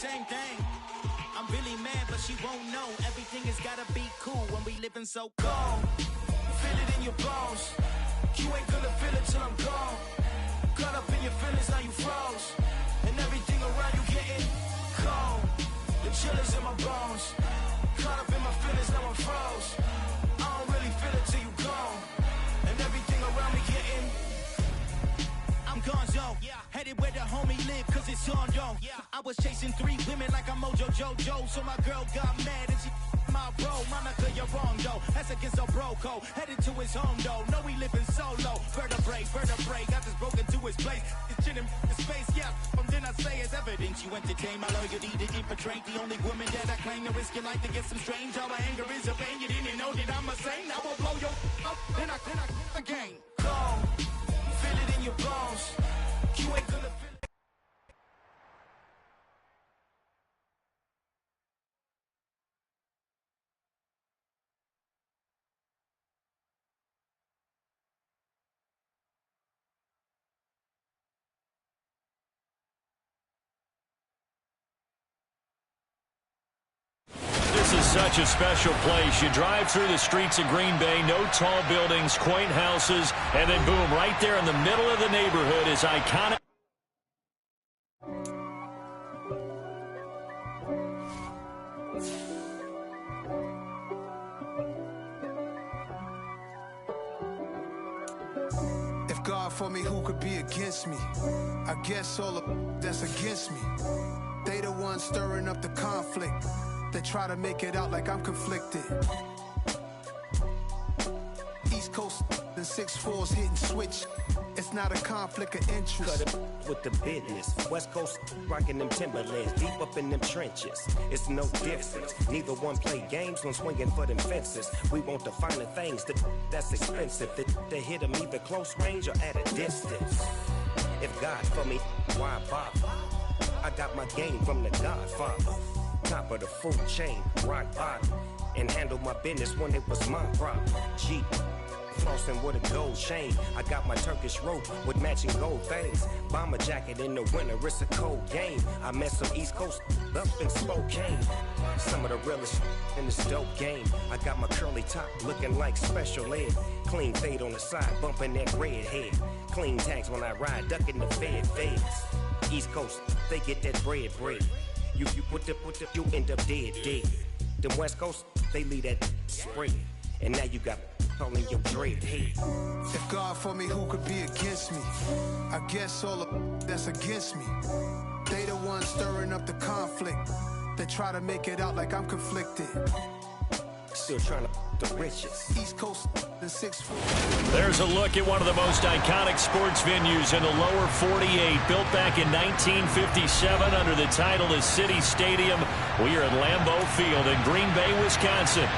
same thing. I'm really mad, but she won't know. Everything has gotta be cool when we living so cold. Feel it in your bones. You ain't gonna feel it till I'm gone. Caught up in your feelings, now you froze. And everything around you getting cold. The chill is in my bones. Caught up in my feelings, now I'm froze. I don't really feel it till you gone. And everything around me getting I'm gonzo, headed where the homie live, cause it's on, yo. I was chasing 3 women like I'm Mojo Jojo, so my girl got mad and she my bro. Monica, you're wrong, though. That's against a bro code. Headed to his home, though. No, we living solo. Vertebrae, got this broken to his place. It's chin in his face, yeah. From then I say it's evidence you entertain my loyalty to infiltrate. The only woman that I claim to risk your life to get some strange. All my anger is a pain. You didn't know that I'm a saint. I will blow your up, then I again. Go. Feel it in your bones. You ain't gonna feel it. This is such a special place. You drive through the streets of Green Bay, no tall buildings, quaint houses, and then boom, right there in the middle of the neighborhood is iconic. If God for me, who could be against me? I guess all of that's against me. They the ones stirring up the conflict. They try to make it out like I'm conflicted. East Coast and 6'4's hitting switch. It's not a conflict of interest. Cut it with the business. West Coast rocking them Timberlands, deep up in them trenches. It's no difference. Neither one play games when swinging for them fences. We want the finer things that's expensive. That hit them either close range or at a distance. If God for me, why bother? I got my game from the Godfather. Top of the food chain, rock bottom. And handle my business when it was my problem. Jeep, flossing with a gold chain. I got my Turkish rope with matching gold things. Bomber jacket in the winter, it's a cold game. I met some East Coast up in Spokane. Some of the realest in this dope game. I got my curly top looking like special ed. Clean fade on the side, bumping that red head. Clean tags when I ride, ducking the feds. East Coast, they get that bread. You you end up dead. Them West Coast, they leave that spread. And now you got calling your dread head. If God for me, who could be against me? I guess all of that's against me. They the ones stirring up the conflict. They try to make it out like I'm conflicted. Still trying to the riches. East Coast and 6'4". There's a look at one of the most iconic sports venues in the lower 48, built back in 1957 under the title of City Stadium. We are at Lambeau Field in Green Bay, Wisconsin.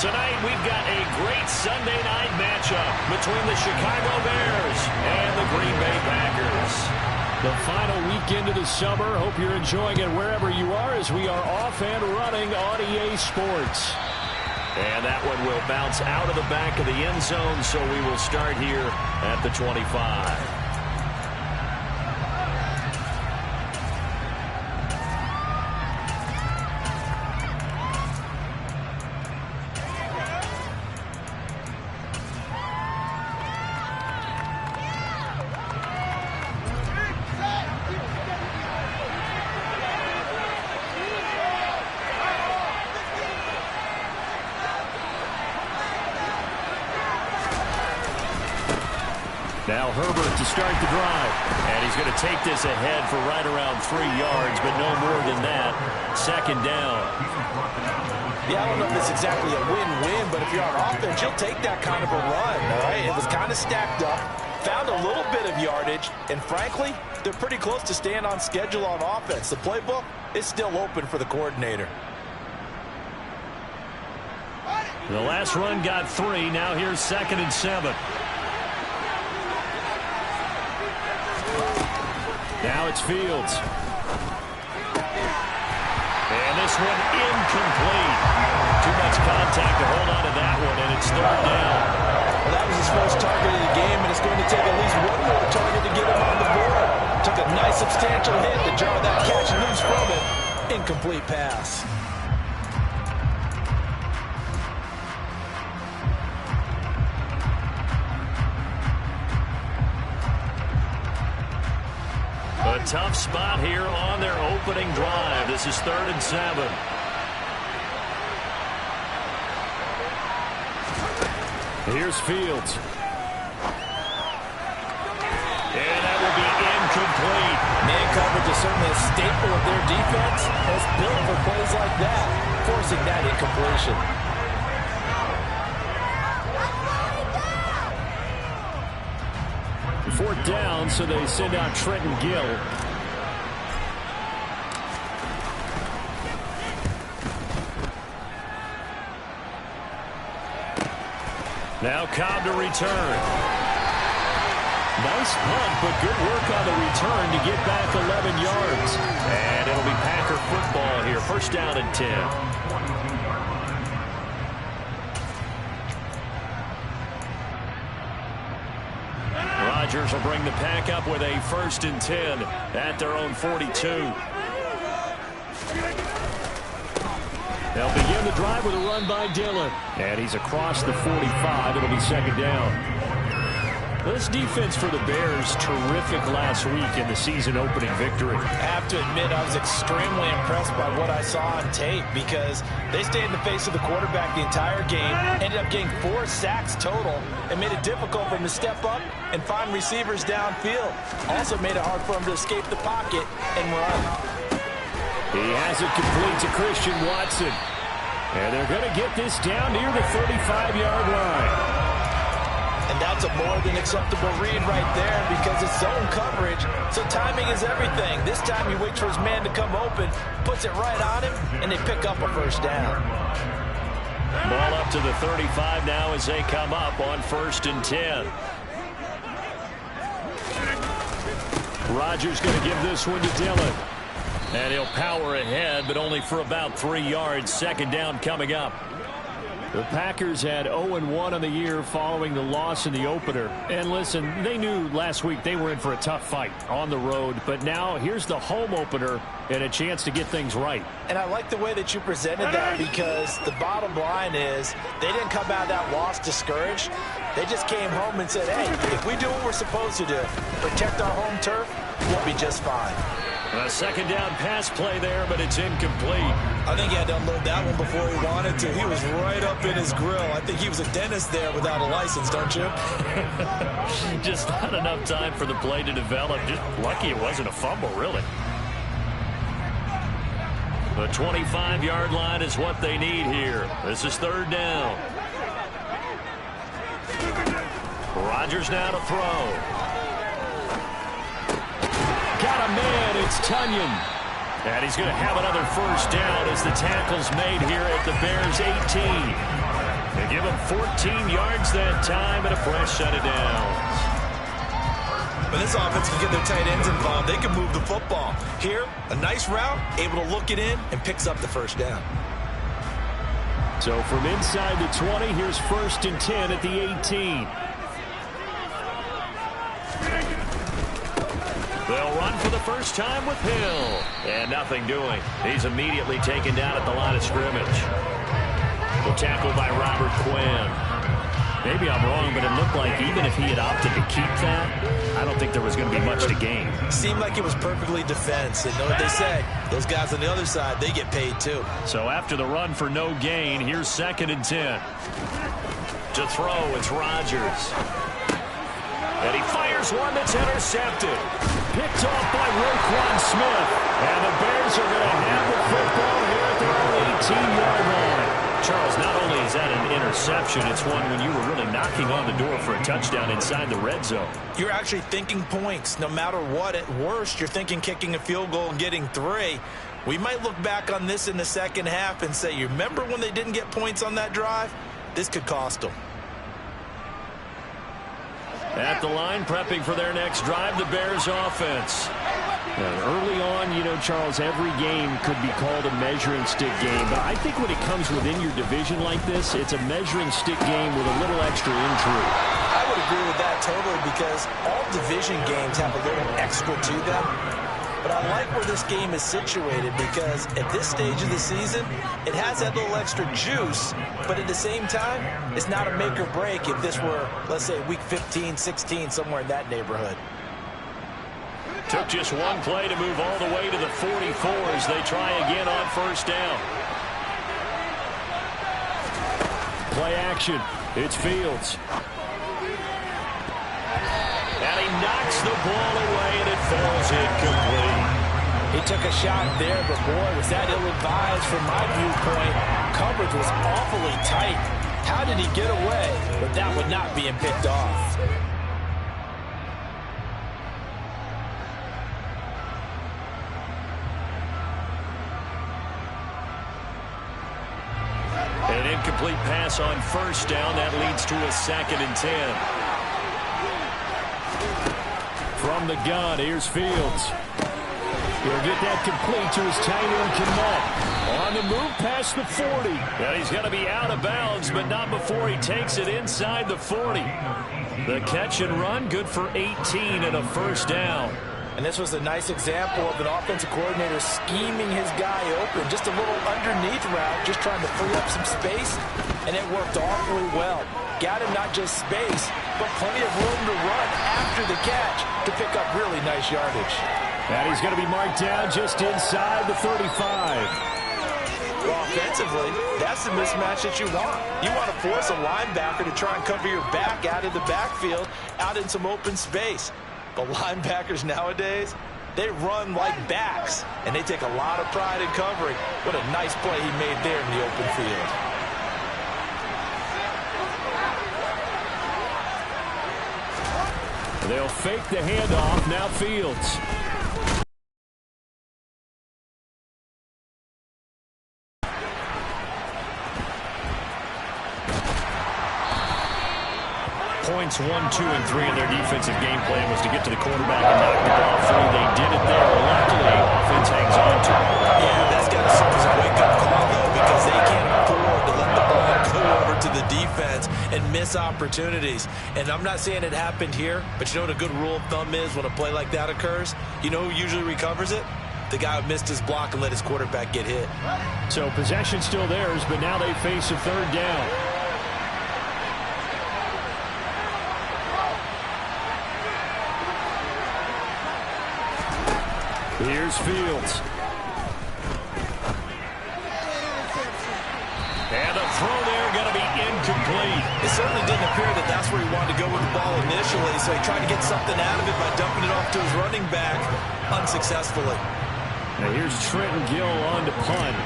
Tonight, we've got a great Sunday night matchup between the Chicago Bears and the Green Bay Packers. The final weekend of the summer. Hope you're enjoying it wherever you are as we are off and running on EA Sports. And that one will bounce out of the back of the end zone, so we will start here at the 25. Now Herbert to start the drive. And he's going to take this ahead for right around 3 yards, but no more than that. Second down. Yeah, I don't know if it's exactly a win-win, but if you're on offense, you'll take that kind of a run, all right? It was kind of stacked up, found a little bit of yardage, and frankly, they're pretty close to staying on schedule on offense. The playbook is still open for the coordinator. The last run got 3. Now here's 2nd and 7. Now it's Fields. And this one incomplete. Too much contact to hold on to that one, and it's 3rd down. Well, that was his first target of the game, and it's going to take at least one more target to get him on the board. Took a nice substantial hit to jar that catch loose from it. incomplete pass. A tough spot here on their opening drive. This is 3rd and 7. Here's Fields. And that will be incomplete. Man coverage is certainly a staple of their defense. It's built for plays like that, forcing that incompletion. Fourth down, so they send out Trenton Gill. Now Cobb to return. Nice punt, but good work on the return to get back 11 yards. And it'll be Packer football here. First down and 10. Rodgers will bring the Pack up with a 1st and 10 at their own 42. They'll begin the drive with a run by Dillon. And he's across the 45. It'll be 2nd down. This defense for the Bears, terrific last week in the season-opening victory. I have to admit, I was extremely impressed by what I saw on tape because they stayed in the face of the quarterback the entire game, ended up getting 4 sacks total, and made it difficult for him to step up and find receivers downfield. Also made it hard for him to escape the pocket and run. He has it complete to Christian Watson. And they're going to get this down near the 35-yard line. And that's a more than acceptable read right there because it's zone coverage, so timing is everything. This time he waits for his man to come open, puts it right on him, and they pick up a 1st down. Ball up to the 35 now as they come up on 1st and 10. Rodgers going to give this one to Dillon. And he'll power ahead, but only for about 3 yards. 2nd down coming up. The Packers had 0-1 on the year following the loss in the opener. And listen, they knew last week they were in for a tough fight on the road. But now here's the home opener and a chance to get things right. And I like the way that you presented that because the bottom line is they didn't come out of that loss discouraged. They just came home and said, hey, if we do what we're supposed to do, protect our home turf, we'll be just fine. A 2nd down pass play there, but it's incomplete. I think he had to unload that one before he wanted to. He was right up in his grill. I think he was a dentist there without a license, don't you? Just not enough time for the play to develop. Just lucky it wasn't a fumble, really. The 25-yard line is what they need here. This is 3rd down. Rodgers now to throw. Got a man, it's Tunyon. And he's going to have another 1st down as the tackle's made here at the Bears' 18. They give him 14 yards that time and a fresh set of downs. When this offense can get their tight ends involved, they can move the football. Here, a nice route, able to look it in, and picks up the 1st down. So from inside the 20, here's 1st and 10 at the 18. They'll run for the first time with Hill. And nothing doing. He's immediately taken down at the line of scrimmage. The tackle by Robert Quinn. Maybe I'm wrong, but it looked like even if he had opted to keep that, I don't think there was going to be much to gain. Seemed like it was perfectly defense. And know what they say, those guys on the other side, they get paid too. So after the run for no gain, here's 2nd and 10. To throw, it's Rodgers. And he fires one that's intercepted. Picked off by Roquan Smith. And the Bears are going to have the football here at their own 18-yard line. Charles, not only is that an interception, it's one when you were really knocking on the door for a touchdown inside the red zone. You're actually thinking points. No matter what, at worst, you're thinking kicking a field goal and getting 3. We might look back on this in the second half and say, you remember when they didn't get points on that drive? This could cost them. At the line, prepping for their next drive, the Bears offense. And early on, you know, Charles, every game could be called a measuring stick game. But I think when it comes within your division like this, it's a measuring stick game with a little extra intrigue. I would agree with that totally because all division games have a little extra to them. But I like where this game is situated because at this stage of the season, it has that little extra juice, but at the same time, it's not a make or break if this were, let's say, week 15, 16, somewhere in that neighborhood. Took just one play to move all the way to the 44 as they try again on first down. Play action. It's Fields. And he knocks the ball away, and it falls incomplete. He took a shot there, but boy, was that ill-advised from my viewpoint. Coverage was awfully tight. How did he get away? But that would not being picked off. An incomplete pass on first down. That leads to a 2nd and 10. From the gun, here's Fields. He'll get that complete to his tight end, Kmet. On the move past the 40. And he's going to be out of bounds, but not before he takes it inside the 40. The catch and run, good for 18 and a first down. And this was a nice example of an offensive coordinator scheming his guy open. Just a little underneath route, just trying to free up some space, and it worked awfully well. Got him not just space, but plenty of room to run after the catch to pick up really nice yardage. And he's going to be marked down just inside the 35. Well, offensively, that's the mismatch that you want. You want to force a linebacker to try and cover your back out of the backfield, out in some open space. The linebackers nowadays, they run like backs, and they take a lot of pride in covering. What a nice play he made there in the open field. They'll fake the handoff. Now Fields. Points 1, 2, and 3 in their defensive game plan was to get to the quarterback and knock the ball free. They did it there. Luckily, offense hangs on to it. Yeah, that's got to serve as a wake-up call, though, because they can't afford to let the ball go over to the defense and miss opportunities. And I'm not saying it happened here, but you know what a good rule of thumb is when a play like that occurs? You know who usually recovers it? The guy who missed his block and let his quarterback get hit. So possession still theirs, but now they face a third down. Here's Fields. And a throw there going to be incomplete. It certainly didn't appear that that's where he wanted to go with the ball initially, so he tried to get something out of it by dumping it off to his running back unsuccessfully. Now here's Trenton Gill on to punt.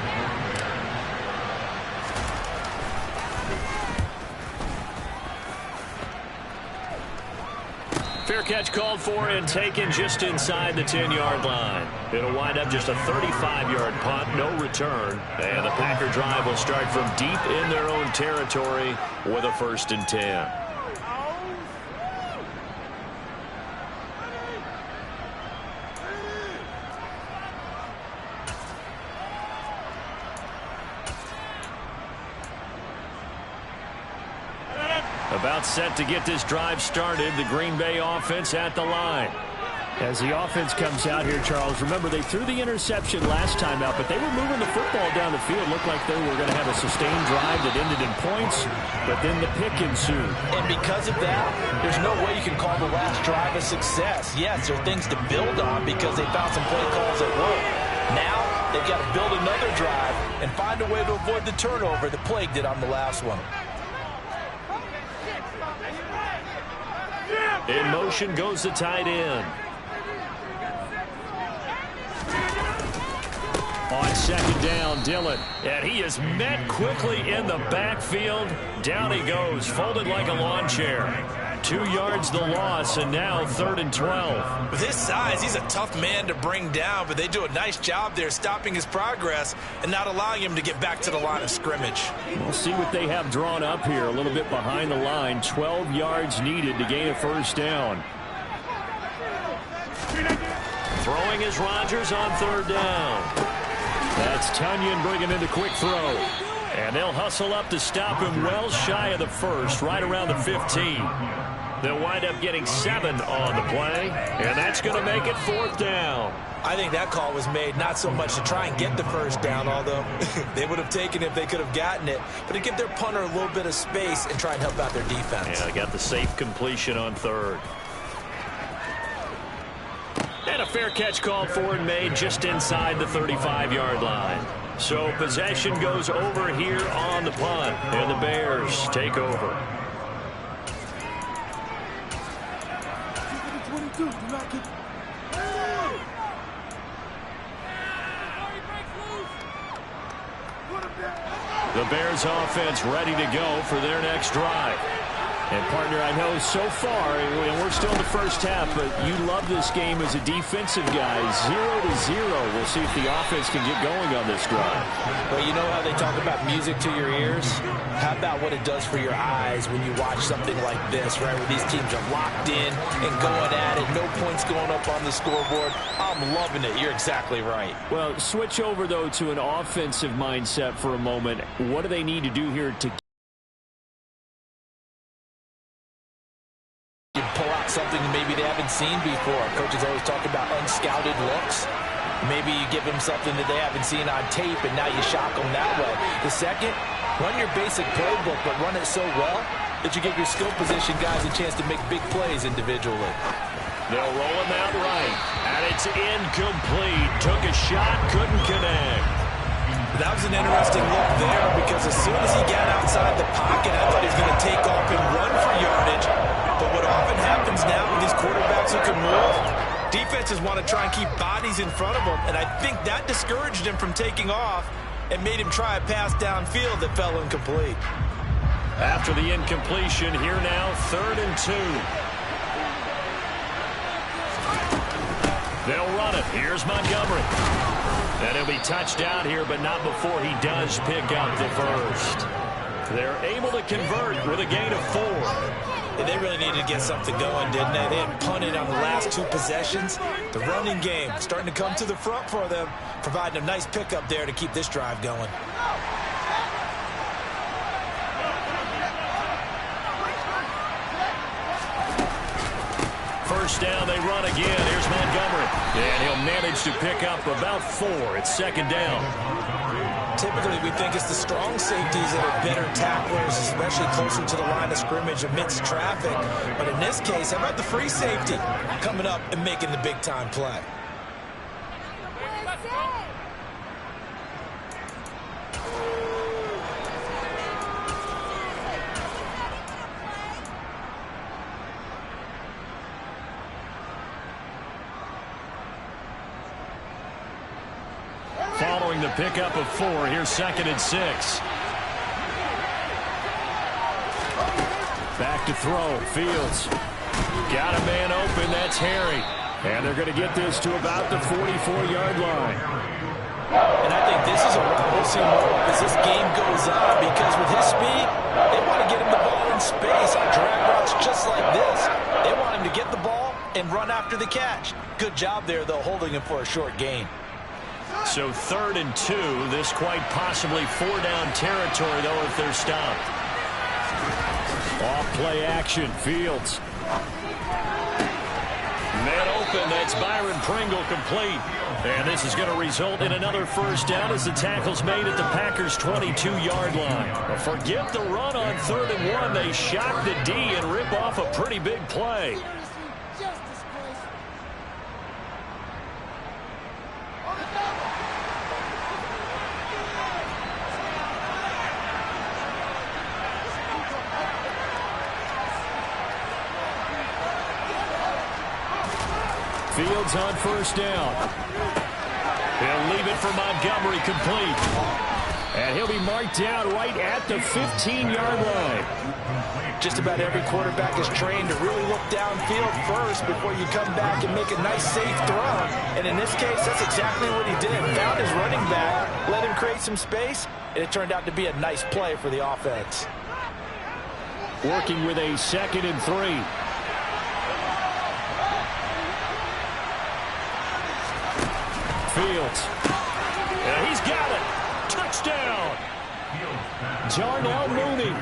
Fair catch called for and taken just inside the 10-yard line. It'll wind up just a 35-yard punt, no return. And the Packer drive will start from deep in their own territory with a 1st and 10. About set to get this drive started, the Green Bay offense at the line. As the offense comes out here, Charles, remember they threw the interception last time out, but they were moving the football down the field. Looked like they were going to have a sustained drive that ended in points, but then the pick ensued. And because of that, there's no way you can call the last drive a success. Yes, there are things to build on because they found some play calls that work. Now they've got to build another drive and find a way to avoid the turnover that plagued it on the last one. In motion goes the tight end. On 2nd down, Dillon. And he is met quickly in the backfield. Down he goes, folded like a lawn chair. 2 yards the loss, and now 3rd and 12. With his size, he's a tough man to bring down, but they do a nice job there stopping his progress and not allowing him to get back to the line of scrimmage. We'll see what they have drawn up here, a little bit behind the line. 12 yards needed to gain a 1st down. Throwing is Rodgers on 3rd down. That's Tunyon bringing in the quick throw. And they'll hustle up to stop him well shy of the 1st, right around the 15. They'll wind up getting 7 on the play, and that's going to make it 4th down. I think that call was made not so much to try and get the first down, although they would have taken it if they could have gotten it, but to give their punter a little bit of space and try and help out their defense. Yeah, they got the safe completion on 3rd. And a fair catch called for and made just inside the 35-yard line. So possession goes over here on the punt, and the Bears take over. The Bears offense ready to go for their next drive. And, partner, I know so far, and we're still in the first half, but you love this game as a defensive guy. 0-0. We'll see if the offense can get going on this drive. Well, you know how they talk about music to your ears? How about what it does for your eyes when you watch something like this, right, where these teams are locked in and going at it, no points going up on the scoreboard. I'm loving it. You're exactly right. Well, switch over, though, to an offensive mindset for a moment. What do they need to do here to pull out something maybe they haven't seen before? Coaches always talk about unscouted looks. Maybe you give them something that they haven't seen on tape, and now you shock them that way. The second, run your basic playbook, but run it so well that you give your skill position guys a chance to make big plays individually. They'll roll him out right, and it's incomplete. Took a shot, couldn't connect. That was an interesting look there, because as soon as he got outside the pocket, I thought he was going to take off and run for yardage. But what often happens now with these quarterbacks who can move, defenses want to try and keep bodies in front of them, and I think that discouraged him from taking off and made him try a pass downfield that fell incomplete. After the incompletion, here now, 3rd and 2. They'll run it. Here's Montgomery. And he'll be touchdown here, but not before he does pick up the first. They're able to convert with a gain of 4. And they really needed to get something going, didn't they? They had punted on the last 2 possessions. The running game starting to come to the front for them, providing a nice pickup there to keep this drive going. First down, they run again. Here's Montgomery. And he'll manage to pick up about 4. It's 2nd down. Typically, we think it's the strong safeties that are better tacklers, especially closer to the line of scrimmage amidst traffic. But in this case, how about the free safety coming up and making the big-time play? Following the pickup of 4, here's 2nd and 6. Back to throw. Fields. Got a man open. That's Harry. And they're going to get this to about the 44-yard line. And I think this is a route we'll see more as this game goes on, because with his speed, they want to get him the ball in space on drag routes just like this. They want him to get the ball and run after the catch. Good job there, though, holding him for a short gain. So 3rd and 2. This quite possibly 4-down territory, though, if they're stopped. Off play action. Fields. Man open. That's Byron Pringle complete. And this is going to result in another first down as the tackle's made at the Packers' 22-yard line. But forget the run on 3rd and 1. They shock the D and rip off a pretty big play. Fields on first down. He'll leave it for Montgomery complete. And he'll be marked down right at the 15-yard line. Just about every quarterback is trained to really look downfield first before you come back and make a nice, safe throw. And in this case, that's exactly what he did. Found his running back, let him create some space, and it turned out to be a nice play for the offense. Working with a 2nd and 3. Fields. And he's got it. Touchdown. Darnell Mooney,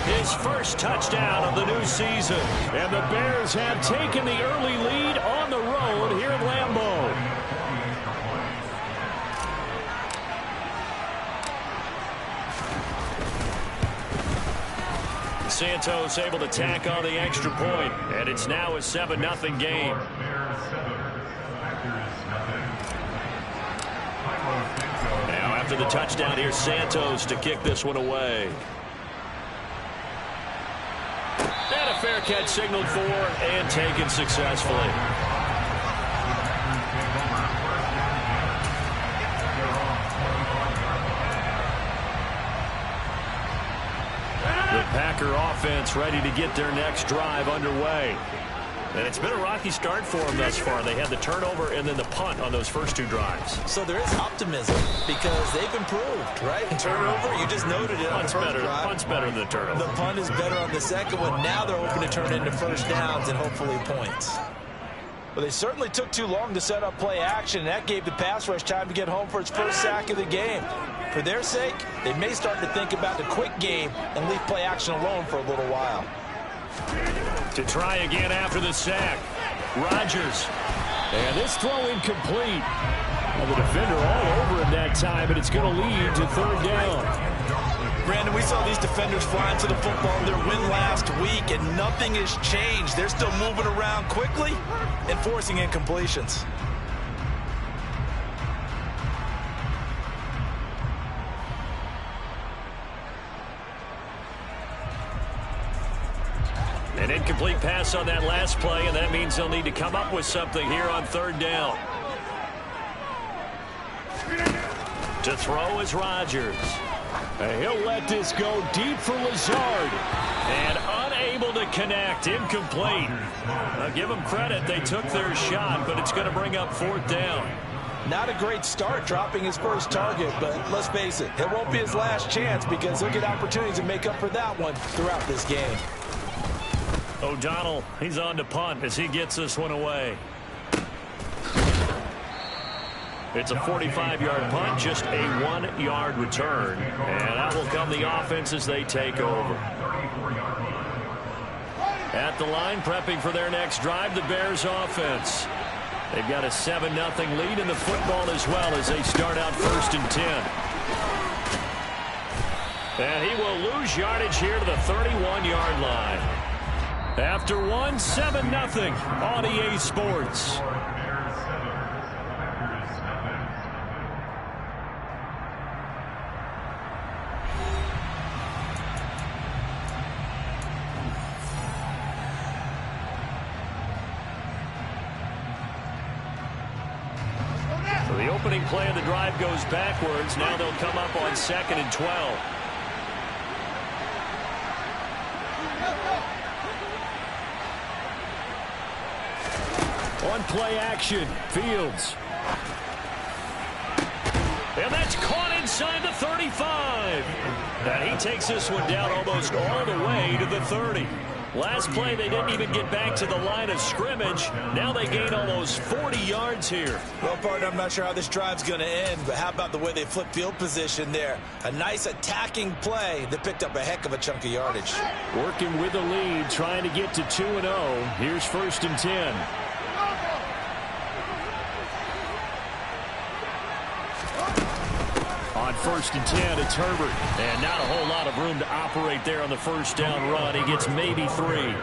his first touchdown of the new season. And the Bears have taken the early lead on the road here at Lambeau. Santos able to tack on the extra point, and it's now a 7-0 game. Now after the touchdown, here's Santos to kick this one away. And a fair catch signaled for and taken successfully. The Packer offense ready to get their next drive underway. And it's been a rocky start for them thus far. They had the turnover and then the punt on those first two drives. So there is optimism because they've improved, right? Turnover, you just noted it on the first drive. Punt's better than the turnover. The punt is better on the second one. Now they're hoping to turn into first downs and hopefully points. Well, they certainly took too long to set up play action, and that gave the pass rush time to get home for its first sack of the game. For their sake, they may start to think about the quick game and leave play action alone for a little while. To try again after the sack. Rodgers. And this throw incomplete. And the defender all over him that time, but it's going to lead to third down. Brandon, we saw these defenders flying to the football in their win last week, and nothing has changed. They're still moving around quickly and forcing incompletions. An incomplete pass on that last play, and that means they'll need to come up with something here on third down. To throw is Rodgers. And he'll let this go deep for Lazard. And unable to connect. Incomplete. I'll give them credit. They took their shot, but it's going to bring up fourth down. Not a great start dropping his first target, but let's face it, it won't be his last chance because he'll get opportunities to make up for that one throughout this game. O'Donnell, he's on to punt as he gets this one away. It's a 45-yard punt, just a 1-yard return. And that will come the offense as they take over. At the line, prepping for their next drive, the Bears offense. They've got a 7-0 lead in the football as well as they start out 1st and 10. And he will lose yardage here to the 31-yard line. After 7-0 on EA Sports. So the opening play of the drive goes backwards. Now they'll come up on 2nd and 12. On play action, Fields. And that's caught inside the 35. And he takes this one down almost all the way to the 30. Last play, they didn't even get back to the line of scrimmage. Now they gain almost 40 yards here. Well, partner, I'm not sure how this drive's going to end, but how about the way they flip field position there? A nice attacking play that picked up a heck of a chunk of yardage. Working with the lead, trying to get to 2-0. Here's 1st and 10. On 1st and 10, it's Herbert. And not a whole lot of room to operate there on the first down run. He gets maybe 3.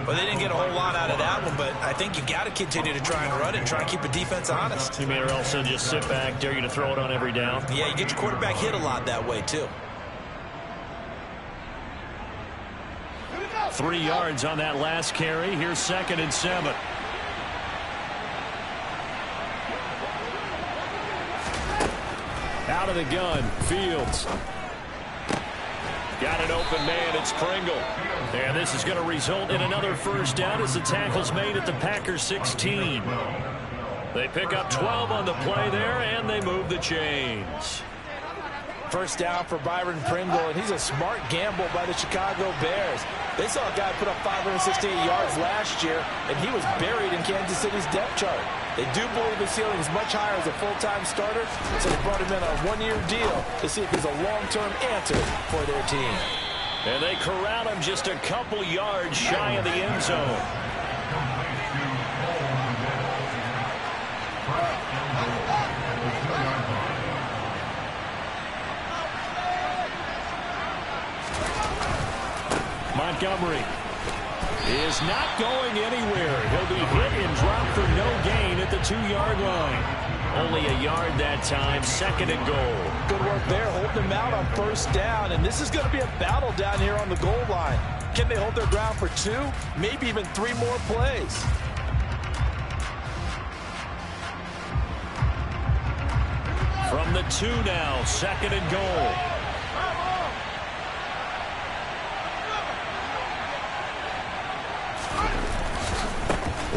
Well, they didn't get a whole lot out of that one, but I think you got to continue to try and run it and try and keep the defense honest. You mean, or else they'll just sit back, dare you to throw it on every down? Yeah, you get your quarterback hit a lot that way, too. 3 yards on that last carry. Here's 2nd and 7. Out of the gun, Fields. Got an open man, it's Pringle. And this is going to result in another first down as the tackle's made at the Packers 16. They pick up 12 on the play there, and they move the chains. First down for Byron Pringle, and he's a smart gamble by the Chicago Bears. They saw a guy put up 568 yards last year, and he was buried in Kansas City's depth chart. They do believe his ceiling is much higher as a full-time starter, so they brought him in on a one-year deal to see if he's a long-term answer for their team. And they corral him just a couple yards shy of the end zone. Montgomery is not going anywhere. He'll be hit and dropped for no gain at the 2-yard line. Only a yard that time, 2nd and goal. Good work there, holding him out on first down, and this is going to be a battle down here on the goal line. Can they hold their ground for 2, maybe even 3 more plays? From the 2 now, 2nd and goal.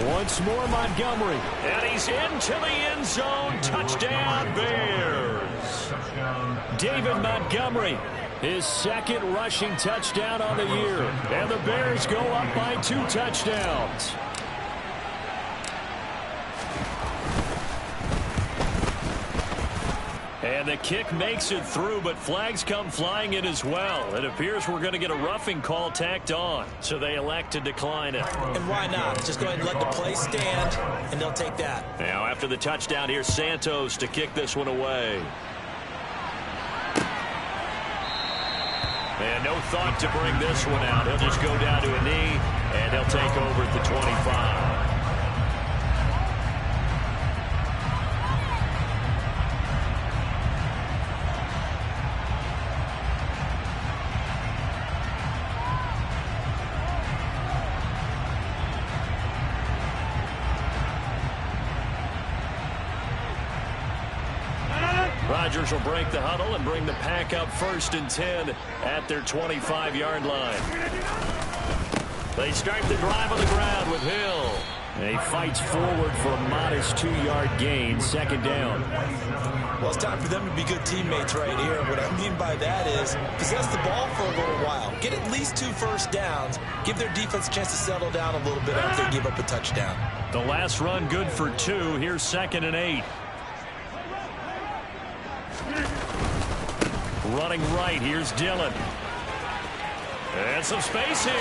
Once more, Montgomery. And he's into the end zone. Touchdown, Bears. David Montgomery, his 2nd rushing touchdown on the year. And the Bears go up by 2 touchdowns. And the kick makes it through, but flags come flying in as well. It appears we're going to get a roughing call tacked on, so they elect to decline it. And why not? Just go ahead and let the play stand, and they'll take that. Now, after the touchdown, here's Santos to kick this one away. And no thought to bring this one out. He'll just go down to a knee, and he'll take over at the 25. Rodgers will break the huddle and bring the pack up 1st and 10 at their 25-yard line. They start the drive on the ground with Hill. And he fights forward for a modest 2-yard gain, 2nd down. Well, it's time for them to be good teammates right here. What I mean by that is possess the ball for a little while. Get at least 2 first downs. Give their defense a chance to settle down a little bit after they give up a touchdown. The last run good for 2. Here's 2nd and 8. Running right, here's Dillon. And some space here.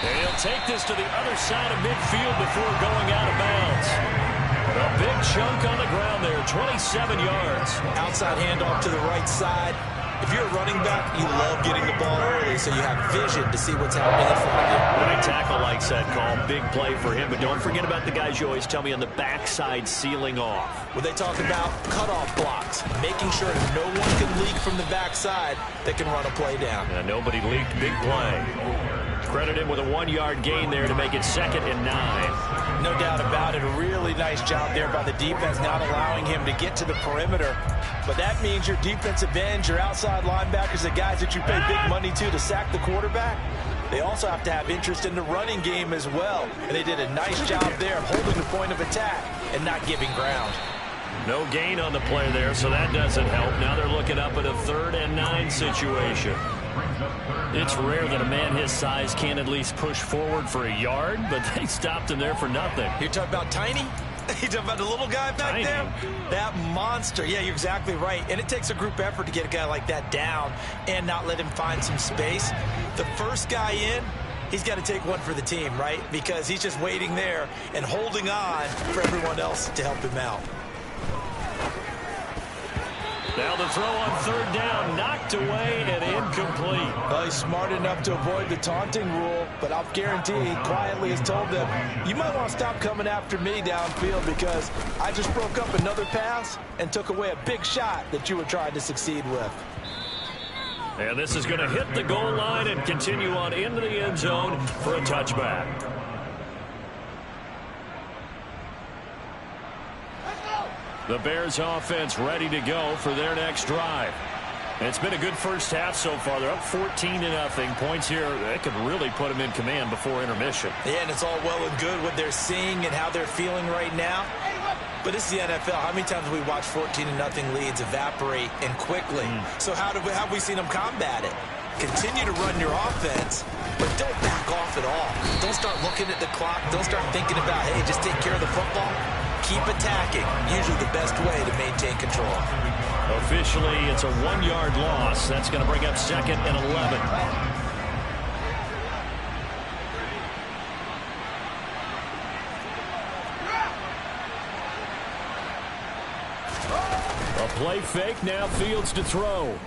And he'll take this to the other side of midfield before going out of bounds. A big chunk on the ground there, 27 yards. Outside handoff to the right side. If you're a running back, you love getting the ball early so you have vision to see what's happening in front of you. Right tackle likes that call. Big play for him. But don't forget about the guys you always tell me on the backside sealing off. Well, they talk about cutoff blocks, making sure no one can leak from the backside that can run a play down. And nobody leaked. Big play. Credit him with a 1-yard gain there to make it 2nd and 9. No doubt about it. A really nice job there by the defense, not allowing him to get to the perimeter. But that means your defensive ends, your outside linebackers, the guys that you pay big money to sack the quarterback, they also have to have interest in the running game as well. And they did a nice job there of holding the point of attack and not giving ground. No gain on the play there, so that doesn't help. Now they're looking up at a 3rd and 9 situation. It's rare that a man his size can't at least push forward for a yard, but they stopped him there for nothing. You're talking about tiny? You talking about the little guy back Tiny. there? That monster. Yeah, you're exactly right. And it takes a group effort to get a guy like that down and not let him find some space. The first guy in, he's got to take one for the team, right? Because he's just waiting there and holding on for everyone else to help him out. Now the throw on 3rd down, knocked away and incomplete. Well, he's smart enough to avoid the taunting rule, but I'll guarantee he quietly has told them, you might want to stop coming after me downfield because I just broke up another pass and took away a big shot that you were trying to succeed with. And this is going to hit the goal line and continue on into the end zone for a touchback. The Bears offense ready to go for their next drive. And it's been a good first half so far. They're up 14-0. Points here, that could really put them in command before intermission. Yeah, and it's all well and good what they're seeing and how they're feeling right now. But it's the NFL. How many times have we watched 14-0 leads evaporate and quickly? So how have we seen them combat it? Continue to run your offense, but don't back off at all. Don't start looking at the clock. Don't start thinking about, hey, just take care of the football. Keep attacking. Usually the best way to maintain control. Officially, it's a 1-yard loss. That's going to bring up 2nd and 11. A play fake, now Fields to throw.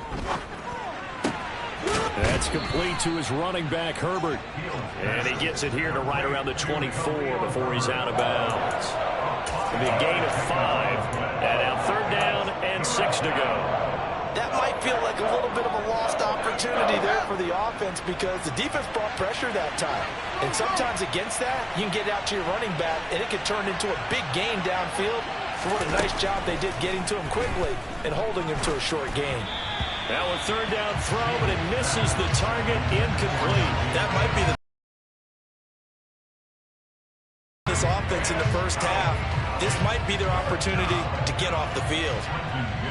That's complete to his running back, Herbert. And he gets it here to right around the 24 before he's out of bounds. It'll be a gain of 5. And now 3rd down and 6 to go. That might feel like a little bit of a lost opportunity there for the offense because the defense brought pressure that time. And sometimes against that, you can get out to your running back, and it could turn into a big gain downfield. What a nice job they did getting to him quickly and holding him to a short gain. Now a 3rd down throw, but it misses the target, incomplete. That might be this offense in the first half. This might be their opportunity to get off the field.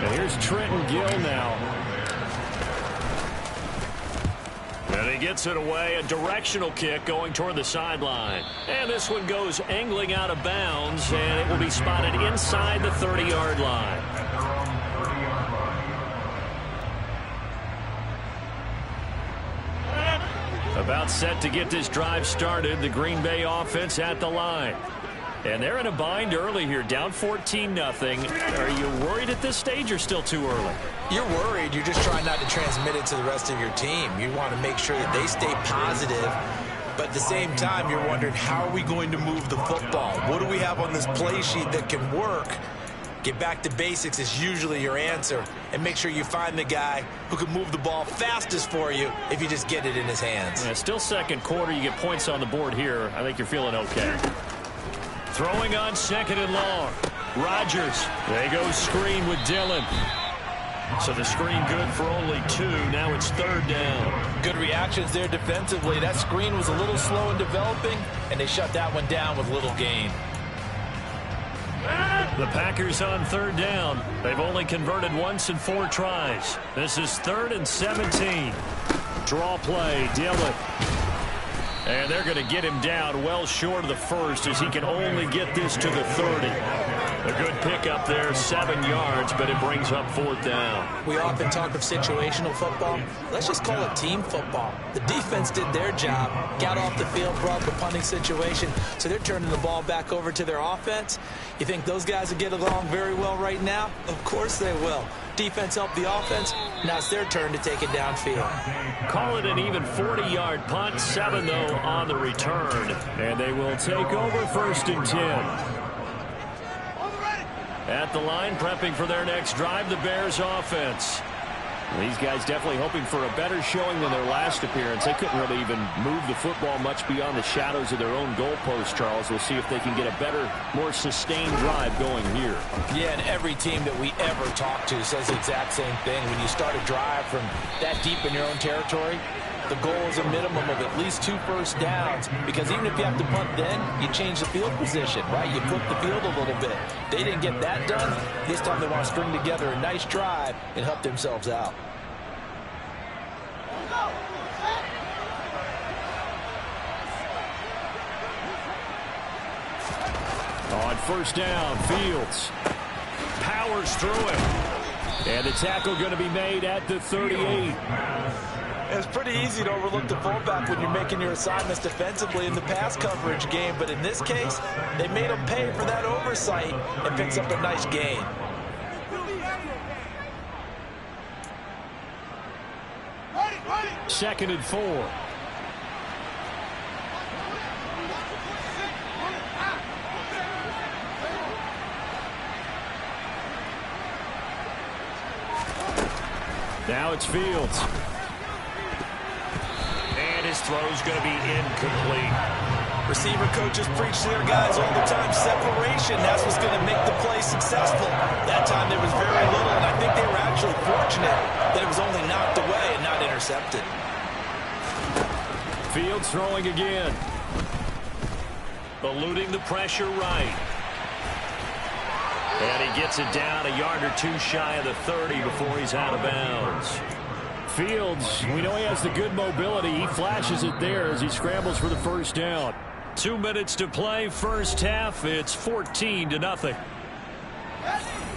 And here's Trenton Gill now. And he gets it away, a directional kick going toward the sideline. And this one goes angling out of bounds, and it will be spotted inside the 30-yard line. About set to get this drive started, the Green Bay offense at the line. And they're in a bind early here, down 14-0. Are you worried at this stage or still too early? You're worried. You're just trying not to transmit it to the rest of your team. You want to make sure that they stay positive. But at the same time, you're wondering, how are we going to move the football? What do we have on this play sheet that can work? Get back to basics is usually your answer. And make sure you find the guy who can move the ball fastest for you if you just get it in his hands. Yeah, still second quarter. You get points on the board here. I think you're feeling okay. Throwing on 2nd and long. Rodgers. They go screen with Dillon. So the screen good for only 2. Now it's 3rd down. Good reactions there defensively. That screen was a little slow in developing, and they shut that one down with little gain. The Packers on 3rd down. They've only converted once in 4 tries. This is 3rd and 17. Draw play, Dillon. And they're going to get him down well short of the first as he can only get this to the 30. A good pickup there, 7 yards, but it brings up 4th down. We often talk of situational football. Let's just call it team football. The defense did their job, got off the field, brought the punting situation, so they're turning the ball back over to their offense. You think those guys will get along very well right now? Of course they will. Defense helped the offense. Now it's their turn to take it downfield. Call it an even 40-yard punt, 7 though on the return. And they will take over 1st and 10. At the line, prepping for their next drive, the Bears offense. These guys definitely hoping for a better showing than their last appearance. They couldn't really even move the football much beyond the shadows of their own goalpost, Charles. We'll see if they can get a better, more sustained drive going here. Yeah, and every team that we ever talk to says the exact same thing. When you start a drive from that deep in your own territory, the goal is a minimum of at least 2 first downs, because even if you have to punt then, you change the field position, right? You flip the field a little bit. They didn't get that done. This time they want to string together a nice drive and help themselves out. On 1st down, Fields powers through it. And the tackle going to be made at the 38. It's pretty easy to overlook the fullback when you're making your assignments defensively in the pass coverage game, but in this case, they made him pay for that oversight and picks up a nice gain. Second and 4. Now it's Fields. And his throw's going to be incomplete. Receiver coaches preach to their guys all the time. Separation, that's what's going to make the play successful. That time there was very little, and I think they were actually fortunate that it was only knocked away and not intercepted. Fields throwing again. Eluding the pressure right. And he gets it down a yard or two shy of the 30 before he's out of bounds. Fields, we know he has the good mobility. He flashes it there as he scrambles for the first down. 2 minutes to play, first half. It's 14-0.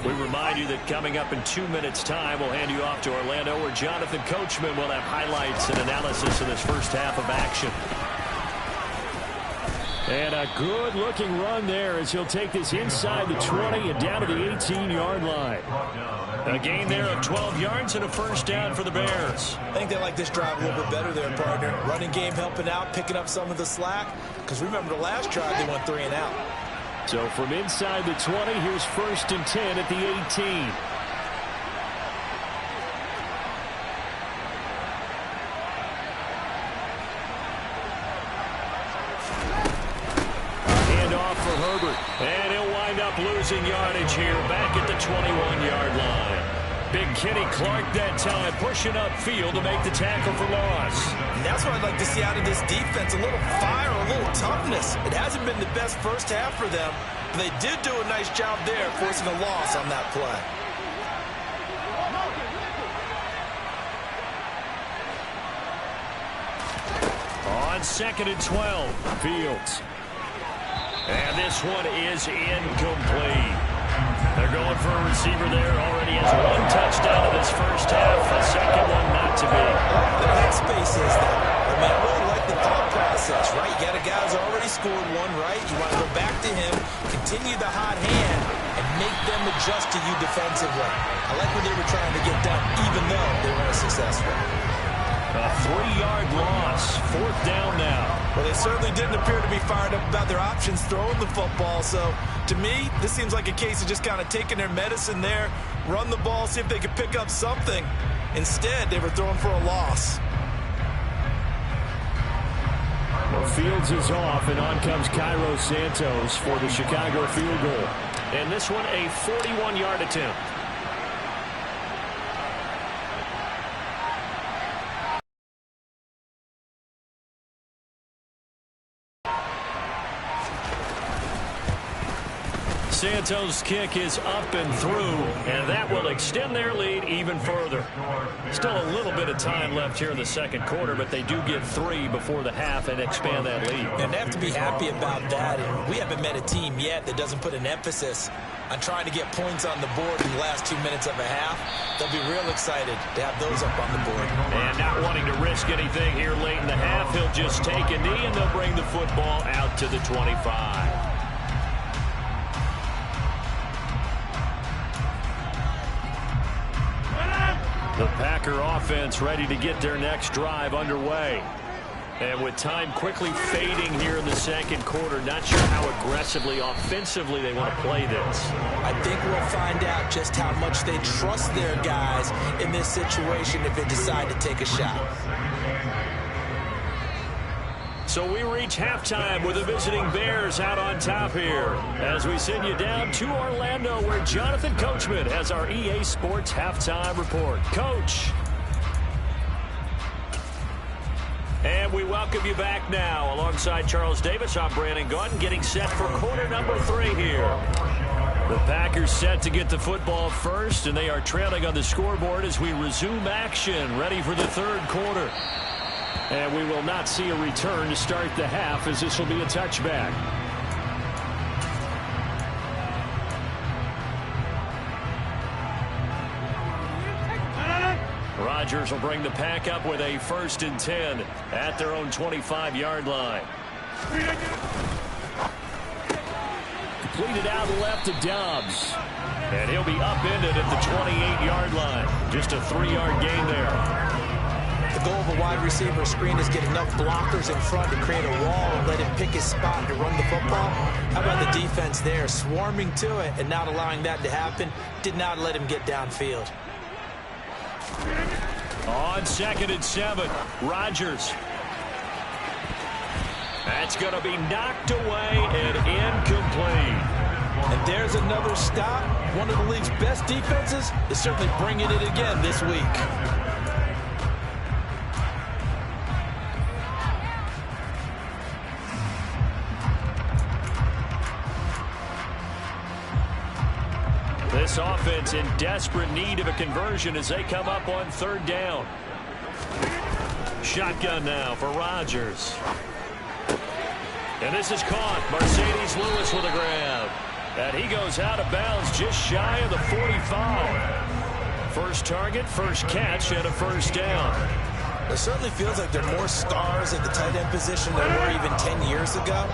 We remind you that coming up in 2 minutes' time, we'll hand you off to Orlando, where Jonathan Coachman will have highlights and analysis of this first half of action. And a good-looking run there as he'll take this inside the 20 and down to the 18-yard line. A gain there of 12 yards and a first down for the Bears. I think they like this drive a little bit better there, partner. Running game helping out, picking up some of the slack. Because remember the last drive, they went 3 and out. So from inside the 20, here's 1st and 10 at the 18. And he'll wind up losing yardage here back at the 21-yard line. Big Kenny Clark that time pushing upfield to make the tackle for loss. And that's what I'd like to see out of this defense, a little fire, a little toughness. It hasn't been the best first half for them, but they did do a nice job there forcing a loss on that play. On 2nd and 12, Fields. And this one is incomplete. They're going for a receiver there. Already has 1 touchdown in this first half. A second one not to be. The headspace is that. I mean, I really like the thought process, right? You got a guy who's already scored one, right? You want to go back to him, continue the hot hand, and make them adjust to you defensively. I like what they were trying to get done, even though they weren't successful. A 3-yard loss. 4th down now. Well, they certainly didn't appear to be fired up about their options throwing the football. So, to me, this seems like a case of just kind of taking their medicine there, run the ball, see if they could pick up something. Instead, they were throwing for a loss. Well, Fields is off, and on comes Cairo Santos for the Chicago field goal. And this one a 41-yard attempt. Santos' kick is up and through, and that will extend their lead even further. Still a little bit of time left here in the second quarter, but they do get 3 before the half and expand that lead. And they have to be happy about that. And we haven't met a team yet that doesn't put an emphasis on trying to get points on the board in the last 2 minutes of a half. They'll be real excited to have those up on the board. And not wanting to risk anything here late in the half, he'll just take a knee, and they'll bring the football out to the 25. The Packer offense ready to get their next drive underway. And with time quickly fading here in the second quarter, not sure how aggressively, offensively they want to play this. I think we'll find out just how much they trust their guys in this situation if they decide to take a shot. So we reach halftime with the visiting Bears out on top here as we send you down to Orlando, where Jonathan Coachman has our EA Sports halftime report. Coach. And we welcome you back now. Alongside Charles Davis, I'm Brandon Gautin, getting set for quarter number 3 here. The Packers set to get the football first, and they are trailing on the scoreboard as we resume action, ready for the third quarter. And we will not see a return to start the half, as this will be a touchback. Rodgers will bring the Pack up with a 1st and 10 at their own 25-yard line. Completed out left to Dobbs. And he'll be upended at the 28-yard line. Just a 3-yard gain there. The goal of a wide receiver screen is get enough blockers in front to create a wall and let him pick his spot to run the football. How about the defense there, swarming to it and not allowing that to happen? Did not let him get downfield. On 2nd and 7, Rodgers. That's going to be knocked away and incomplete. And there's another stop. One of the league's best defenses is certainly bringing it again this week. This offense in desperate need of a conversion as they come up on third down. Shotgun now for Rodgers. And this is caught. Mercedes Lewis with a grab. And he goes out of bounds just shy of the 45. First target, first catch, and a first down. It certainly feels like there are more stars at the tight end position than there were even 10 years ago.